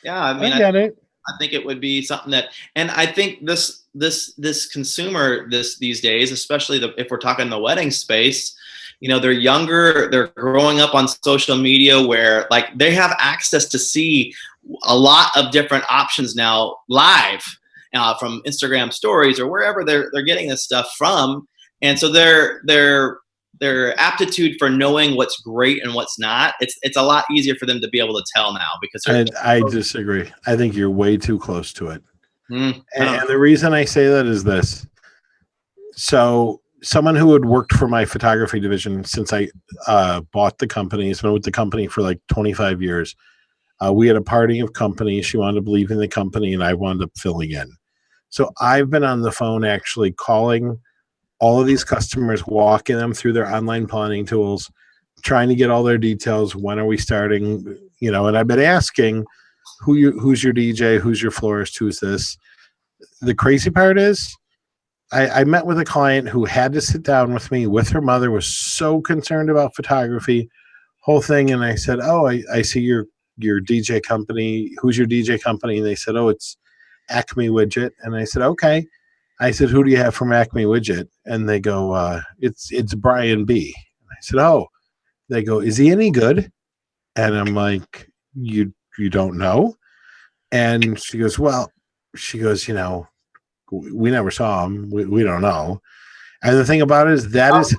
I mean, I get it. I think it would be something that, and I think this consumer these days, especially if we're talking the wedding space, they're younger, they're growing up on social media where like they have access to see a lot of different options now live from Instagram stories or wherever they're getting this stuff from, and so their aptitude for knowing what's great and what's not, it's a lot easier for them to be able to tell now because I disagree. I think you're way too close to it. And the reason I say that is this. So someone who had worked for my photography division since I bought the company, has been with the company for like 25 years. We had a party of companies. She wound up leaving the company and I wound up filling in. So I've been on the phone actually calling all of these customers, walking them through their online planning tools, trying to get all their details. When are we starting? And I've been asking who's your DJ, who's your florist, who's this. The crazy part is I met with a client who had to sit down with me with her mother, was so concerned about photography, whole thing. And I said, oh, I see your DJ company. Who's your DJ company? And they said, oh, it's Acme Widget. And I said, okay. I said, who do you have from Acme Widget? And they go, it's Brian B. And I said, oh. They go, is he any good? And I'm like, you don't know? And she goes, well, we never saw him. We don't know. And the thing about it is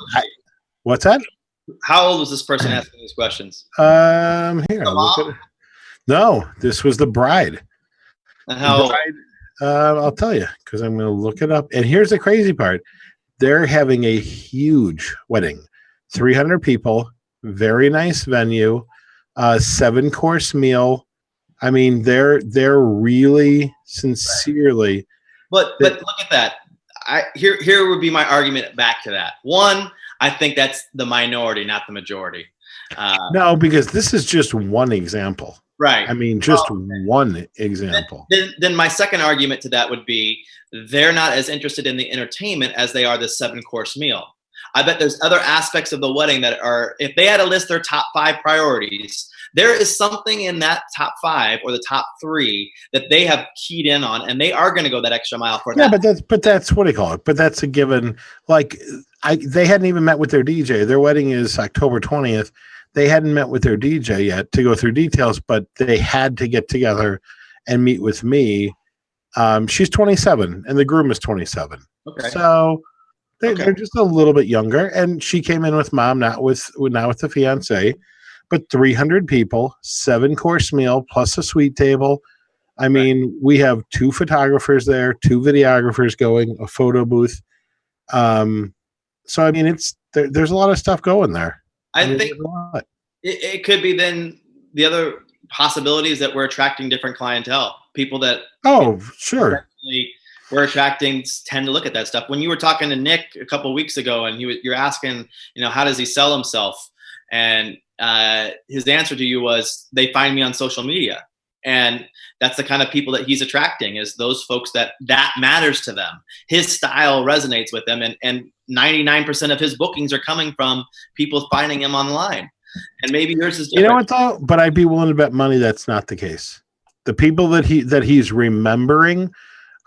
what's that? How old was this person asking these questions? Here, look at it. No, this was the bride. How? I'll tell you, because I'm going to look it up. And here's the crazy part. They're having a huge wedding. 300 people, very nice venue, 7-course meal. I mean, they're really sincerely. But look at that. Here would be my argument back to that. One, I think that's the minority, not the majority. No, because this is just one example. Right. I mean, just one example. Then my second argument to that would be they're not as interested in the entertainment as they are the 7-course meal. I bet there's other aspects of the wedding that are, if they had to list their top 5 priorities, there is something in that top 5 or the top 3 that they have keyed in on, and they are going to go that extra mile for that. Yeah, but that's what do you call it? But that's a given. Like they hadn't even met with their DJ. Their wedding is October 20th. They hadn't met with their DJ yet to go through details, but they had to get together and meet with me. She's 27 and the groom is 27. Okay. So they're just a little bit younger. And she came in with mom, not with the fiance, but 300 people, 7-course meal plus a suite table. I mean, we have 2 photographers there, 2 videographers going, a photo booth. So I mean, there's a lot of stuff going there. I think it could be then the other possibilities that we're attracting different clientele, people that sure we're attracting tend to look at that stuff. When you were talking to Nick a couple of weeks ago, and you're asking, how does he sell himself, and his answer to you was they find me on social media, and that's the kind of people that he's attracting is those folks that matters to them. His style resonates with them, and 99% of his bookings are coming from people finding him online. And maybe yours is different. You know what though? But I'd be willing to bet money that's not the case. The people that he's remembering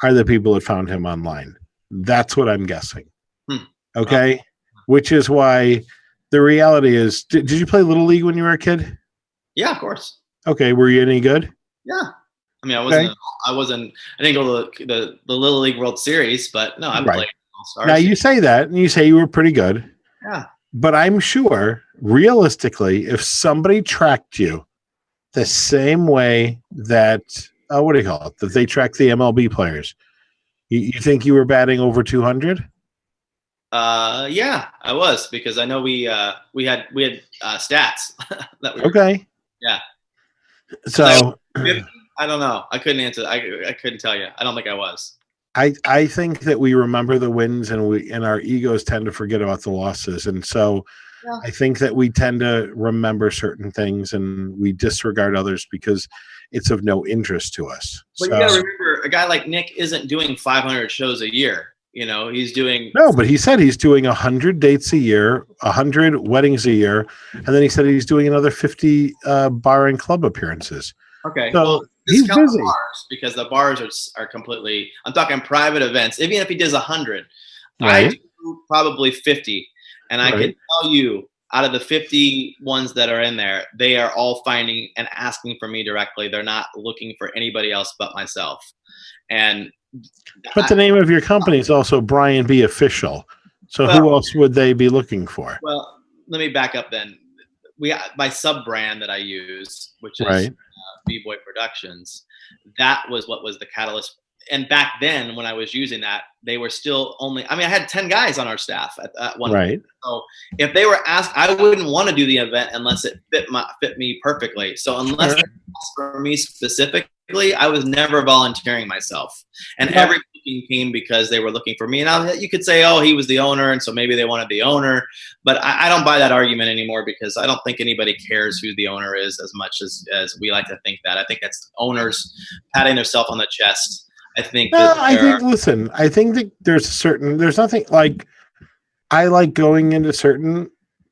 are the people that found him online. That's what I'm guessing. Okay? Which is why the reality is, did you play Little League when you were a kid? Yeah, of course. Okay, were you any good? Yeah. I mean, I didn't go to the Little League World Series, but no, I played All-Stars. Now you say that, and you say you were pretty good. Yeah. But I'm sure, realistically, if somebody tracked you the same way that, what do you call it, that they track the MLB players, you think you were batting over 200? Yeah, I was, because I know we had stats. Okay. Yeah. So I don't know. I couldn't answer. I couldn't tell you. I don't think I was. I think that we remember the wins, and our egos tend to forget about the losses. And so I think that we tend to remember certain things and we disregard others because it's of no interest to us. But you gotta remember, a guy like Nick isn't doing 500 shows a year. He's doing but he said he's doing 100 dates a year, 100 weddings a year, and then he said he's doing another 50 bar and club appearances. Okay. So he's busy. Bars, because the bars are completely, I'm talking private events. Even if he does 100, right. I do probably 50. And I can tell you, out of the 50 ones that are in there, they are all finding and asking for me directly. They're not looking for anybody else but myself. But the name of your company is also Brian B. Official. So who else would they be looking for? Well, let me back up then. My sub brand that I use, which is B-Boy Productions, that was what was the catalyst. And back then, when I was using that, they were still only, I had 10 guys on our staff at one point. So if they were asked, I wouldn't want to do the event unless it fit me perfectly. So unless they asked for me specifically, I was never volunteering myself. And every booking came because they were looking for me. Now you could say, he was the owner, and so maybe they wanted the owner. But I don't buy that argument anymore, because I don't think anybody cares who the owner is as much as we like to think that. I think that's owners patting themselves on the chest. I think that there's nothing like, I like going into certain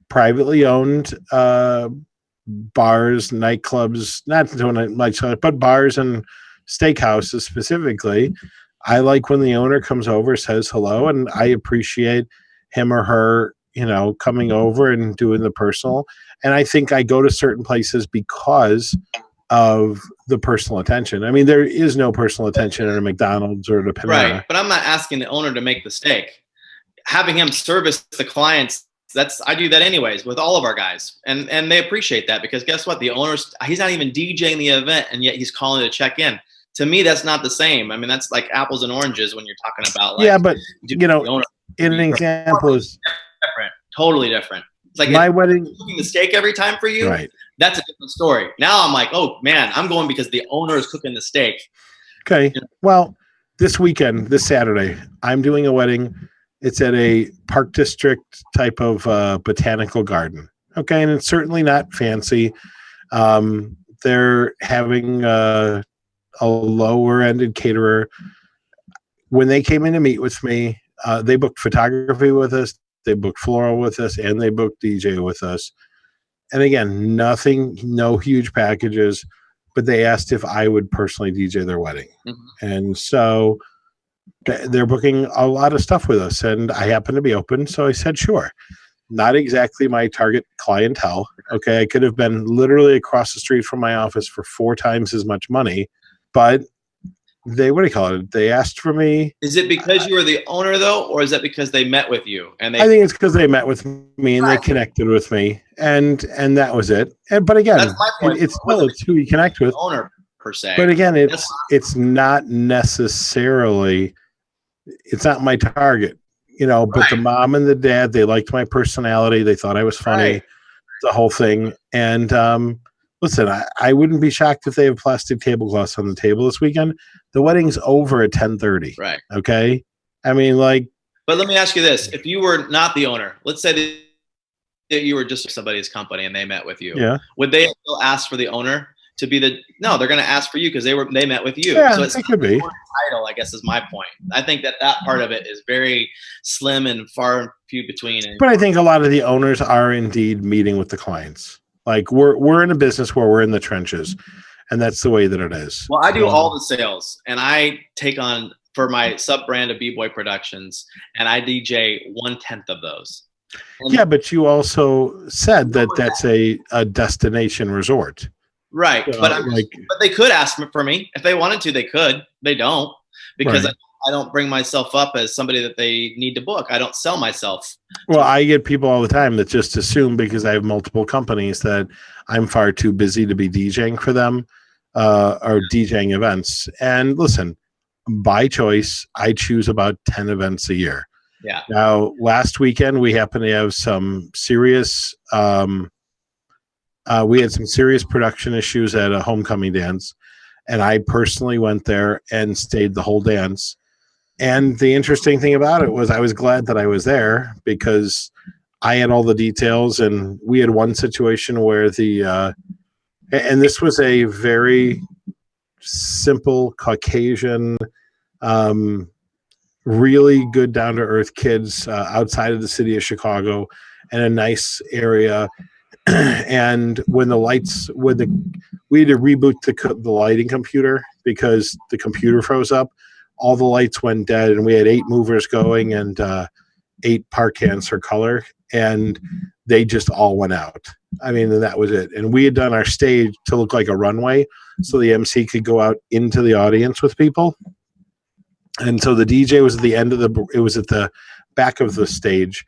privately owned bars, nightclubs, not doing nightclubs, but bars and steakhouses specifically. I like when the owner comes over, says hello, and I appreciate him or her, coming over and doing the personal. And I think I go to certain places because of the personal attention. I mean, there is no personal attention at a McDonald's or at a Panera. Right, but I'm not asking the owner to make the steak. Having him service the clients, I do that anyways with all of our guys, and they appreciate that, because guess what? The he's not even DJing the event, and yet he's calling to check in. To me, that's not the same. I mean, that's like apples and oranges when you're talking about, like, yeah, but an example is different, totally different. It's like my wedding, cooking the steak every time for you. Right. That's a different story. Now I'm like, oh man, I'm going because the owner is cooking the steak. Okay. Well, this Saturday, I'm doing a wedding. It's at a Park District type of botanical garden. Okay. And it's certainly not fancy. They're having a lower-ended caterer. When they came in to meet with me, they booked photography with us, they booked floral with us, and they booked DJ with us. And again, no huge packages, but they asked if I would personally DJ their wedding. Mm-hmm. And so they're booking a lot of stuff with us, and I happen to be open, so I said, sure. Not exactly my target clientele. Okay, I could have been literally across the street from my office for 4 times as much money, but they asked for me. Is it because you were the owner though, or is that because they met with you? I think it's because they met with me and they connected with me, and that was it. But again, that's my point. It's who you connect with, owner per se. But again, it's not necessarily, it's not my target, But the mom and the dad, they liked my personality. They thought I was funny, the whole thing. And listen, I wouldn't be shocked if they have plastic tablecloths on the table this weekend. The wedding's over at 10:30. Right. Okay. I mean, but let me ask you this: if you were not the owner, let's say that you were just somebody's company and they met with you, would they still ask for the owner to be no, they're going to ask for you because they met with you. Yeah, so it could be title, I guess, is my point. I think that part of it is very slim and far and few between. But I think a lot of the owners are indeed meeting with the clients. Like we're in a business where we're in the trenches, and that's the way that it is. Well, I do all the sales, and I take on for my sub brand of B-Boy Productions, and I DJ 1/10 of those. And but you also said that that's a destination resort. Right, so, but they could ask for me if they wanted to. They could. They don't, because I don't bring myself up as somebody that they need to book. I don't sell myself. Well, I get people all the time that just assume because I have multiple companies that I'm far too busy to be DJing for them or DJing events. And listen, by choice, I choose about 10 events a year. Yeah. Now, last weekend, we happened to have some serious production issues at a homecoming dance, and I personally went there and stayed the whole dance. And the interesting thing about it was I was glad that I was there because I had all the details, and we had one situation where and this was a very simple Caucasian, really good down-to-earth kids outside of the city of Chicago in a nice area. And when we had to reboot the lighting computer because the computer froze up, all the lights went dead, and we had 8 movers going and 8 park cans for color, and they just all went out. I mean, that was it. And we had done our stage to look like a runway so the MC could go out into the audience with people. And so the DJ was at the end of it was at the back of the stage,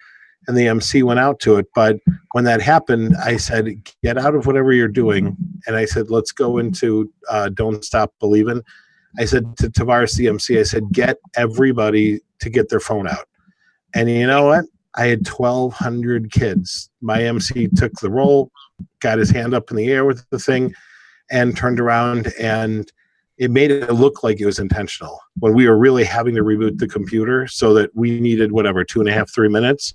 and the MC went out to it. But when that happened, I said, get out of whatever you're doing. And I said, let's go into Don't Stop Believin'. I said to Tavares, the MC, I said, get everybody to get their phone out. And you know what? I had 1,200 kids. My MC took the roll, got his hand up in the air with the thing, and turned around, and it made it look like it was intentional when we were really having to reboot the computer so that we needed, 2.5, 3 minutes.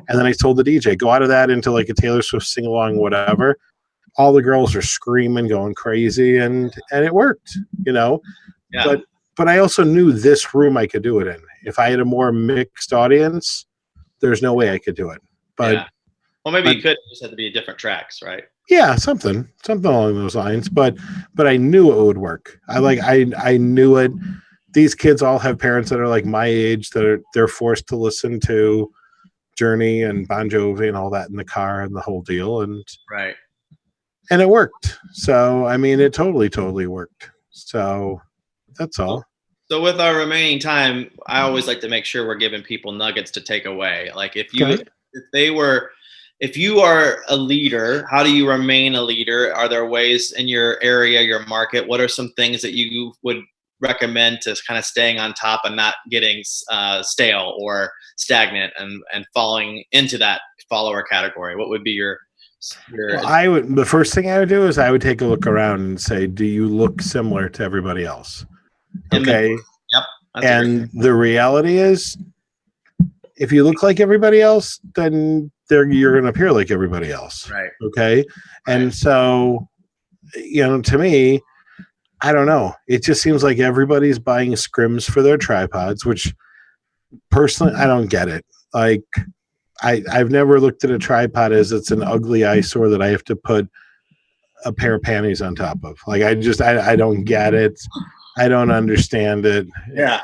And then I told the DJ, go out of that into like a Taylor Swift sing-along, whatever. All the girls are screaming, going crazy, and it worked, Yeah. But I also knew this room I could do it in. If I had a more mixed audience, there's no way I could do it. But well, maybe you could. It just had to be different tracks, right? Yeah, something along those lines. But I knew it would work. I knew it. These kids all have parents that are like my age that they're forced to listen to Journey and Bon Jovi and all that in the car and the whole deal. And And it worked. So, I mean, it totally worked. So that's all. So with our remaining time, I always like to make sure we're giving people nuggets to take away. Like if you are a leader, how do you remain a leader? Are there ways in your area, your market? What are some things that you would recommend to kind of staying on top and not getting stale or stagnant and falling into that follower category? What would be your the first thing I would do is I would take a look around and say, do you look similar to everybody else? Okay. Yep. And the reality is, if you look like everybody else, then you're going to appear like everybody else. Right. Okay. And so, to me, I don't know. It just seems like everybody's buying scrims for their tripods, which personally, I don't get it. Like, I've never looked at a tripod as it's an ugly eyesore that I have to put a pair of panties on top of. Like, I don't get it. I don't understand it. Yeah.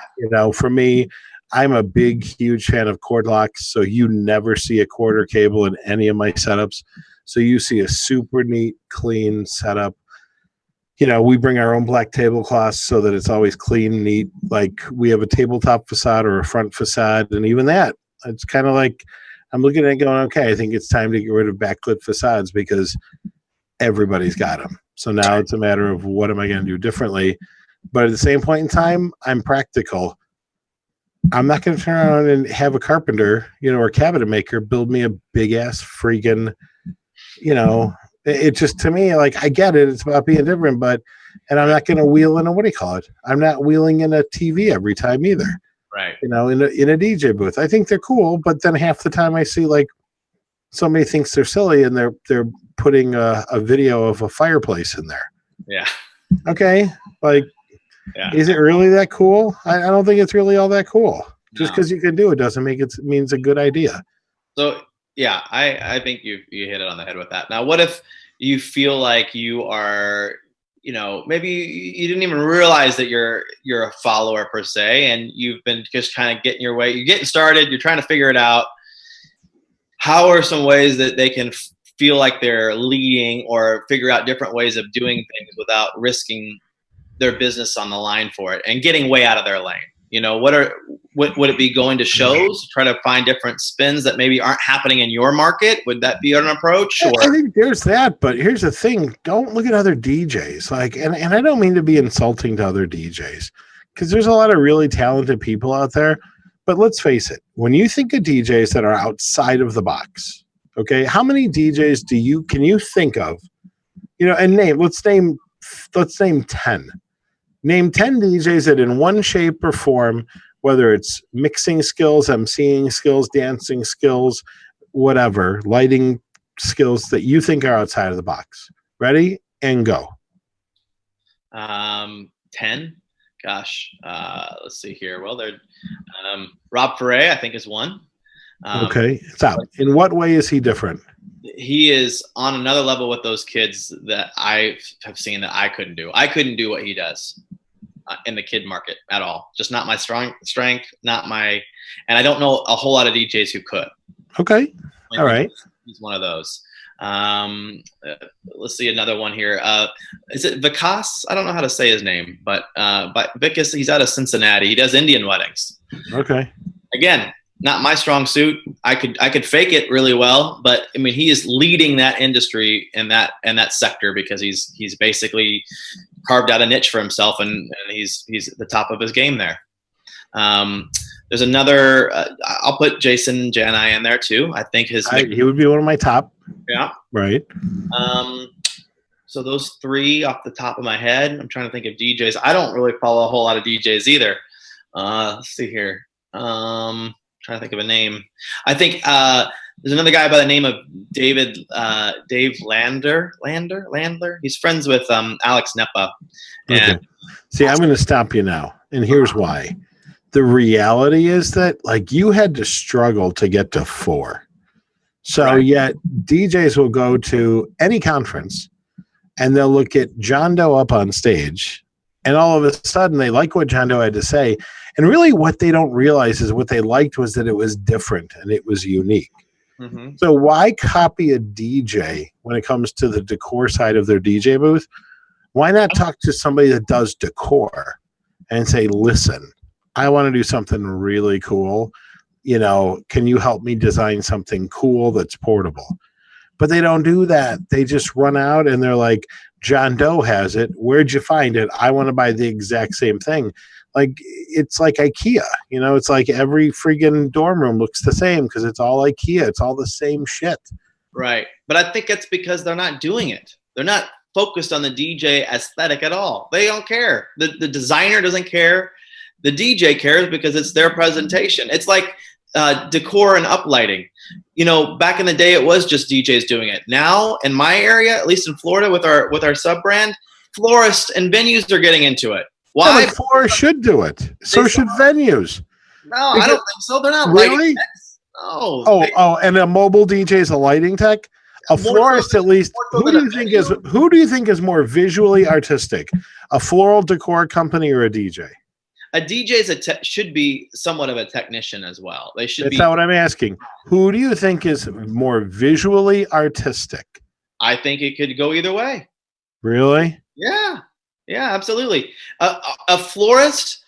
For me, I'm a big, huge fan of cord locks. So you never see a quarter cable in any of my setups. So you see a super neat, clean setup. We bring our own black tablecloths so that it's always clean, neat. Like we have a tabletop facade or a front facade. And even that, it's kind of like I'm looking at it going, okay, I think it's time to get rid of backlit facades because everybody's got them. So now it's a matter of what am I going to do differently? But at the same point in time, I'm practical. I'm not going to turn around and have a carpenter, or cabinet maker build me a big ass freaking, it just, to me, like, I get it. It's about being different, and I'm not going to wheel in I'm not wheeling in a TV every time either. Right. In a DJ booth. I think they're cool, but then half the time I see like somebody thinks they're silly and they're putting a video of a fireplace in there. Yeah. Okay. Like, is it really that cool? I don't think it's really all that cool. Just because you can do it doesn't means a good idea. So yeah, I think you hit it on the head with that. Now, what if you feel like you are, maybe you didn't even realize that you're a follower per se, and you've been just kind of getting your way. You're getting started. You're trying to figure it out. How are some ways that they can feel like they're leading or figure out different ways of doing things without risking their business on the line for it and getting way out of their lane? What would it be, going to shows, try to find different spins that maybe aren't happening in your market? Would that be an approach? Or? I think there's that, but here's the thing. Don't look at other DJs. Like, and I don't mean to be insulting to other DJs because there's a lot of really talented people out there, but let's face it. When you think of DJs that are outside of the box, okay, how many DJs can you think of, and let's name 10. Name 10 DJs that in one shape or form, whether it's mixing skills, emceeing skills, dancing skills, whatever, lighting skills that you think are outside of the box. Ready? And go. 10? Gosh. Let's see here. Well, Rob Ferre, I think, is one. Okay. It's out. In what way is he different? He is on another level with those kids that I have seen that I couldn't do. I couldn't do what he does in the kid market at all. Just not my strength, and I don't know a whole lot of DJs who could. Okay. All right. He's one of those. Let's see another one here. Is it Vikas? I don't know how to say his name, but Vikas, he's out of Cincinnati. He does Indian weddings. Okay. Again, not my strong suit. I could fake it really well, but I mean, he is leading that industry in that sector because he's basically carved out a niche for himself, and he's at the top of his game there. There's another. I'll put Jason Jani in there too. I think he would be one of my top. Yeah. Right. So those three off the top of my head. I'm trying to think of DJs. I don't really follow a whole lot of DJs either. Let's see here. Trying to think of a name. I think there's another guy by the name of Dave Landler. He's friends with Alex Nepa. Okay. See, I'm going to stop you now, and here's why. The reality is that, like, you had to struggle to get to 4. So yet DJs will go to any conference, and they'll look at John Doe up on stage, and all of a sudden they like what John Doe had to say. And really what they don't realize is what they liked was that it was different and it was unique. Mm-hmm. So why copy a DJ when it comes to the decor side of their DJ booth? Why not talk to somebody that does decor and say, listen, I want to do something really cool. Can you help me design something cool that's portable? But they don't do that. They just run out and they're like, John Doe has it. Where'd you find it? I want to buy the exact same thing. Like, it's like IKEA. It's like every freaking dorm room looks the same because it's all IKEA. It's all the same shit. Right. But I think it's because they're not doing it. They're not focused on the DJ aesthetic at all. They don't care. The designer doesn't care. The DJ cares because it's their presentation. It's like decor and uplighting. Back in the day, it was just DJs doing it. Now, in my area, at least in Florida, with our sub brand, florists and venues are getting into it. Why? Yeah, florists should do it. So should venues. No, I don't think so. They're not really. Lighting techs. No. Oh, and a mobile DJ is a lighting tech. A florist, at least. Who do you think is more visually artistic? A floral decor company or a DJ? A DJ should be somewhat of a technician as well. They should. That's not what I'm asking. Who do you think is more visually artistic? I think it could go either way. Really? Yeah, absolutely. A florist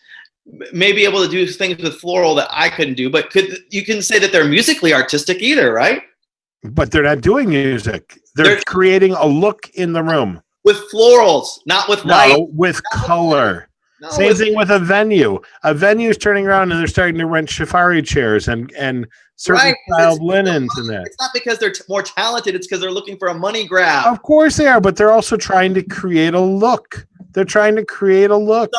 may be able to do things with floral that I couldn't do, but you can say that they're musically artistic either, right? But they're not doing music. They're creating a look in the room with florals, not with light. With color. Same thing with a venue. A venue is turning around and they're starting to rent shafari chairs and certain styled linens and that. It's not because they're more talented. It's because they're looking for a money grab. Of course they are, but they're also trying to create a look. They're trying to create a look.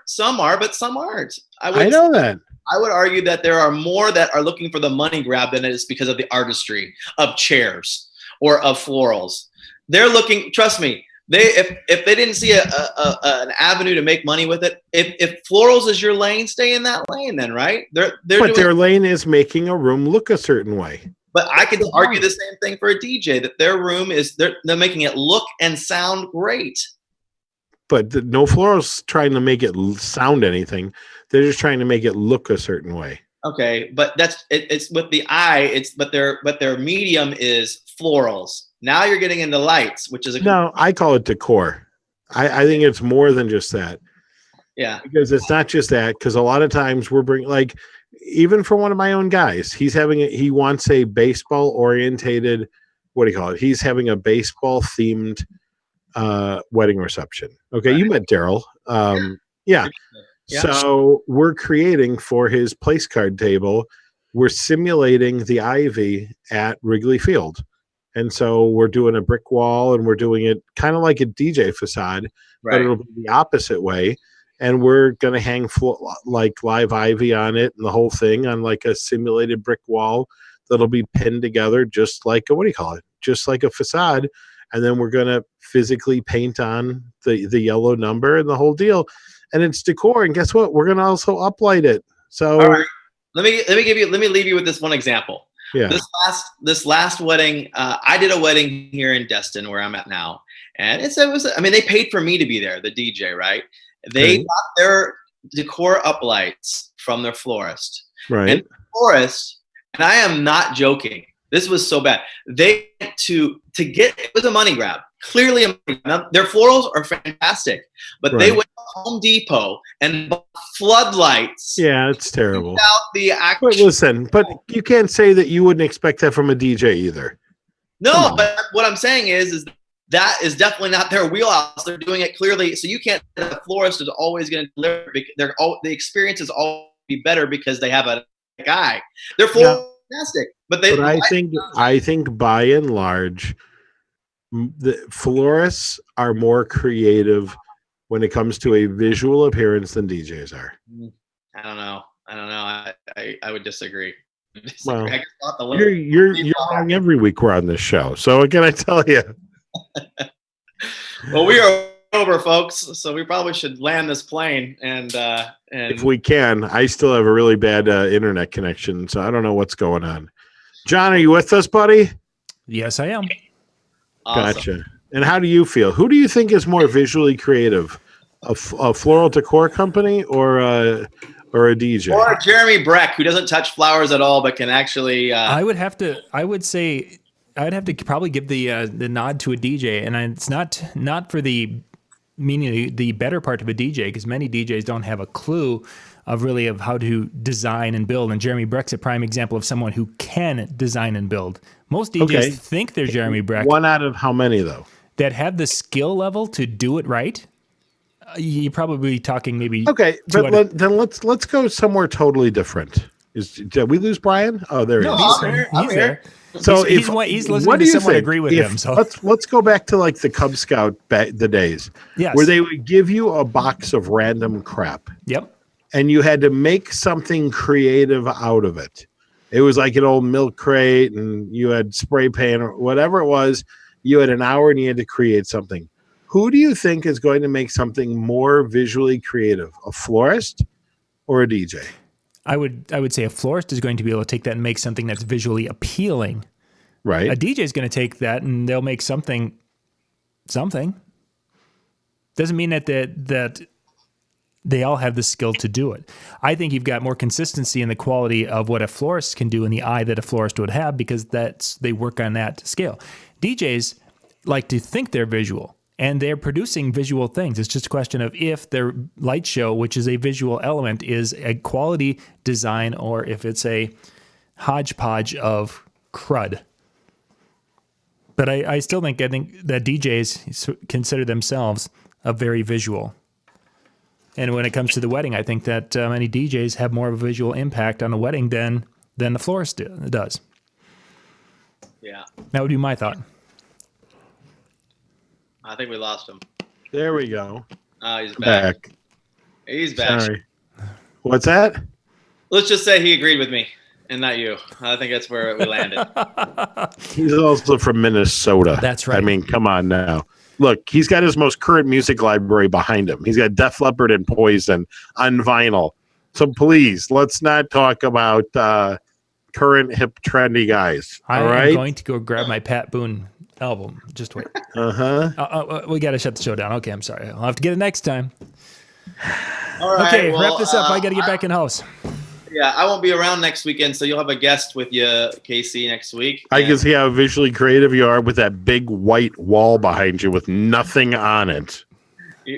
Some are, but some aren't. I know that. I would argue that there are more that are looking for the money grab than it is because of the artistry of chairs or of florals. They're looking, trust me, if they didn't see an avenue to make money with it, if florals is your lane, stay in that lane then, right? Their lane is making a room look a certain way. But I could argue the same thing for a DJ, that their room is they're making it look and sound great. But no florals trying to make it sound anything. They're just trying to make it look a certain way. Okay, but it's with the eye. But their medium is florals. Now you're getting into lights, which is no. I call it decor. I think it's more than just that. Yeah, because it's not just that. Because a lot of times we're bringing even for one of my own guys, he wants a baseball orientated. What do you call it? He's having a baseball themed wedding reception. Okay, right. You met Daryl. Yeah. So we're creating for his place card table. We're simulating the ivy at Wrigley Field. And so we're doing a brick wall and we're doing it kind of like a DJ facade, but it'll be the opposite way. And we're going to hang live ivy on it and the whole thing on like a simulated brick wall that'll be pinned together just like just like a facade. And then we're going to physically paint on the yellow number and the whole deal. And it's decor. And guess what? We're going to also uplight it. So all right. Let me leave you with this one example. Yeah. This last wedding, I did a wedding here in Destin where I'm at now. And they paid for me to be there, the DJ, right? They got their decor uplights from their florist. Right. And the florist, and I am not joking, this was so bad. They went it was a money grab. Clearly a money grab. Now, their florals are fantastic, but they went to Home Depot and bought floodlights. Yeah, it's terrible. But listen, you can't say that you wouldn't expect that from a DJ either. No, but what I'm saying is that is definitely not their wheelhouse. They're doing it clearly, so you can't. The florist is always going to deliver. The experience is always be better because they have a guy. They're fantastic, but I think by and large, the florists are more creative when it comes to a visual appearance than DJs are. I don't know. I would disagree. Well, you're wrong every week we're on this show. So what can I tell you? Well, we are over, folks. So we probably should land this plane. And if we can, I still have a really bad internet connection, so I don't know what's going on. John, are you with us, buddy? Yes, I am. Awesome. Gotcha. And how do you feel? Who do you think is more visually creative, a floral decor company or a or a DJ? Or Jeremy Breck, who doesn't touch flowers at all, but can actually. I would have to probably give the nod to a DJ, and it's not for the meaning the better part of a DJ, because many DJs don't have a clue of how to design and build. And Jeremy Breck's a prime example of someone who can design and build. Most DJs think they're Jeremy Breck. One out of how many though? That have the skill level to do it right. You're probably talking maybe. Okay, but then let's go somewhere totally different. Did we lose Brian? Oh, there he is. He's there. So he's listening to someone agree with him. So let's go back to like the Cub Scout the days, where they would give you a box of random crap. Yep. And you had to make something creative out of it. It was like an old milk crate, and you had spray paint or whatever it was. You had an hour, and you had to create something. Who do you think is going to make something more visually creative, a florist or a DJ? I would say a florist is going to be able to take that and make something that's visually appealing. Right. A DJ is going to take that and they'll make something. Doesn't mean that they all have the skill to do it. I think you've got more consistency in the quality of what a florist can do in the eye that a florist would have, because they work on that scale. DJs like to think they're visual. And they're producing visual things. It's just a question of if their light show, which is a visual element, is a quality design or if it's a hodgepodge of crud. But I think that DJs consider themselves a very visual. And when it comes to the wedding, I think that many DJs have more of a visual impact on a wedding than the florist does. Yeah. That would be my thought. I think we lost him. There we go. He's back. He's back. Sorry. What's that? Let's just say he agreed with me and not you. I think that's where we landed. He's also from Minnesota. That's right. I mean, come on now. Look, he's got his most current music library behind him. He's got Def Leppard and Poison on vinyl. So please, let's not talk about current hip trendy guys. All right? I'm going to go grab my Pat Boone album. Just wait. We got to shut the show down. Okay, I'm sorry. I'll have to get it next time. All right. Okay, wrap this up. I got to get back in house. Yeah, I won't be around next weekend, so you'll have a guest with you, Casey, next week. I can see how visually creative you are with that big white wall behind you with nothing on it.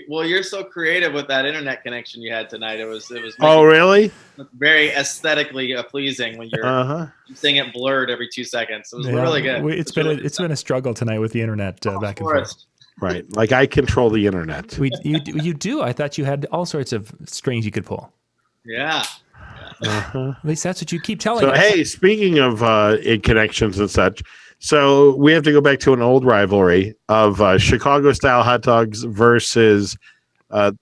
Well, you're so creative with that internet connection you had tonight. It was. Oh, really? Very aesthetically pleasing when you're seeing it blurred every 2 seconds. It was really good. It's been a struggle tonight with the internet back and forth. Right, like I control the internet. You do. I thought you had all sorts of strings you could pull. Yeah. At least that's what you keep telling us. So, hey, speaking of connections and such, so we have to go back to an old rivalry of Chicago-style hot dogs versus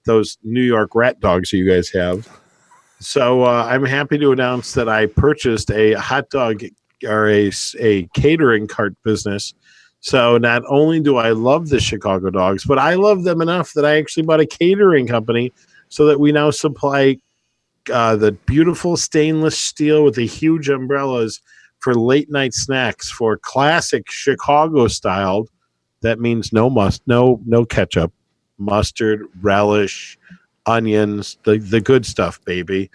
those New York rat dogs that you guys have. So I'm happy to announce that I purchased a hot dog or a catering cart business. So not only do I love the Chicago dogs, but I love them enough that I actually bought a catering company so that we now supply the beautiful stainless steel with the huge umbrellas for late night snacks for classic Chicago style. That means no ketchup, mustard, relish, onions, the good stuff, baby.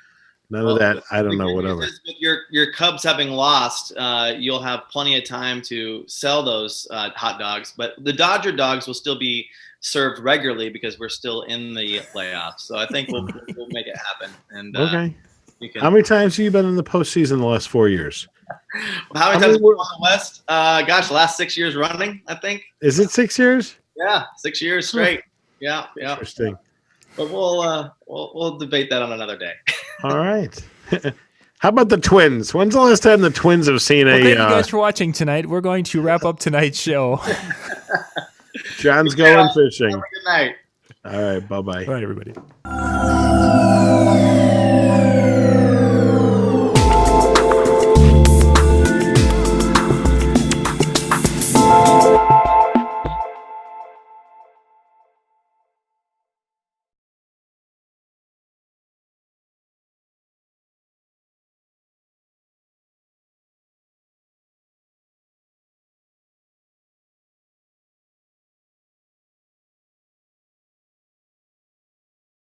None of that. I don't know, whatever. With your Cubs having lost, you'll have plenty of time to sell those hot dogs. But the Dodger dogs will still be served regularly because we're still in the playoffs. So I think we'll make it happen. And okay. How many times have you been in the postseason the last 4 years? How many times have we won the West? The last 6 years running, I think. Is it 6 years? Yeah, 6 years straight. Yeah. Interesting. But we'll debate that on another day. All right. How about the Twins? When's the last time the Twins have seen thank you guys for watching tonight. We're going to wrap up tonight's show. John's going fishing. Have a good night. All right. Bye-bye. All right, everybody.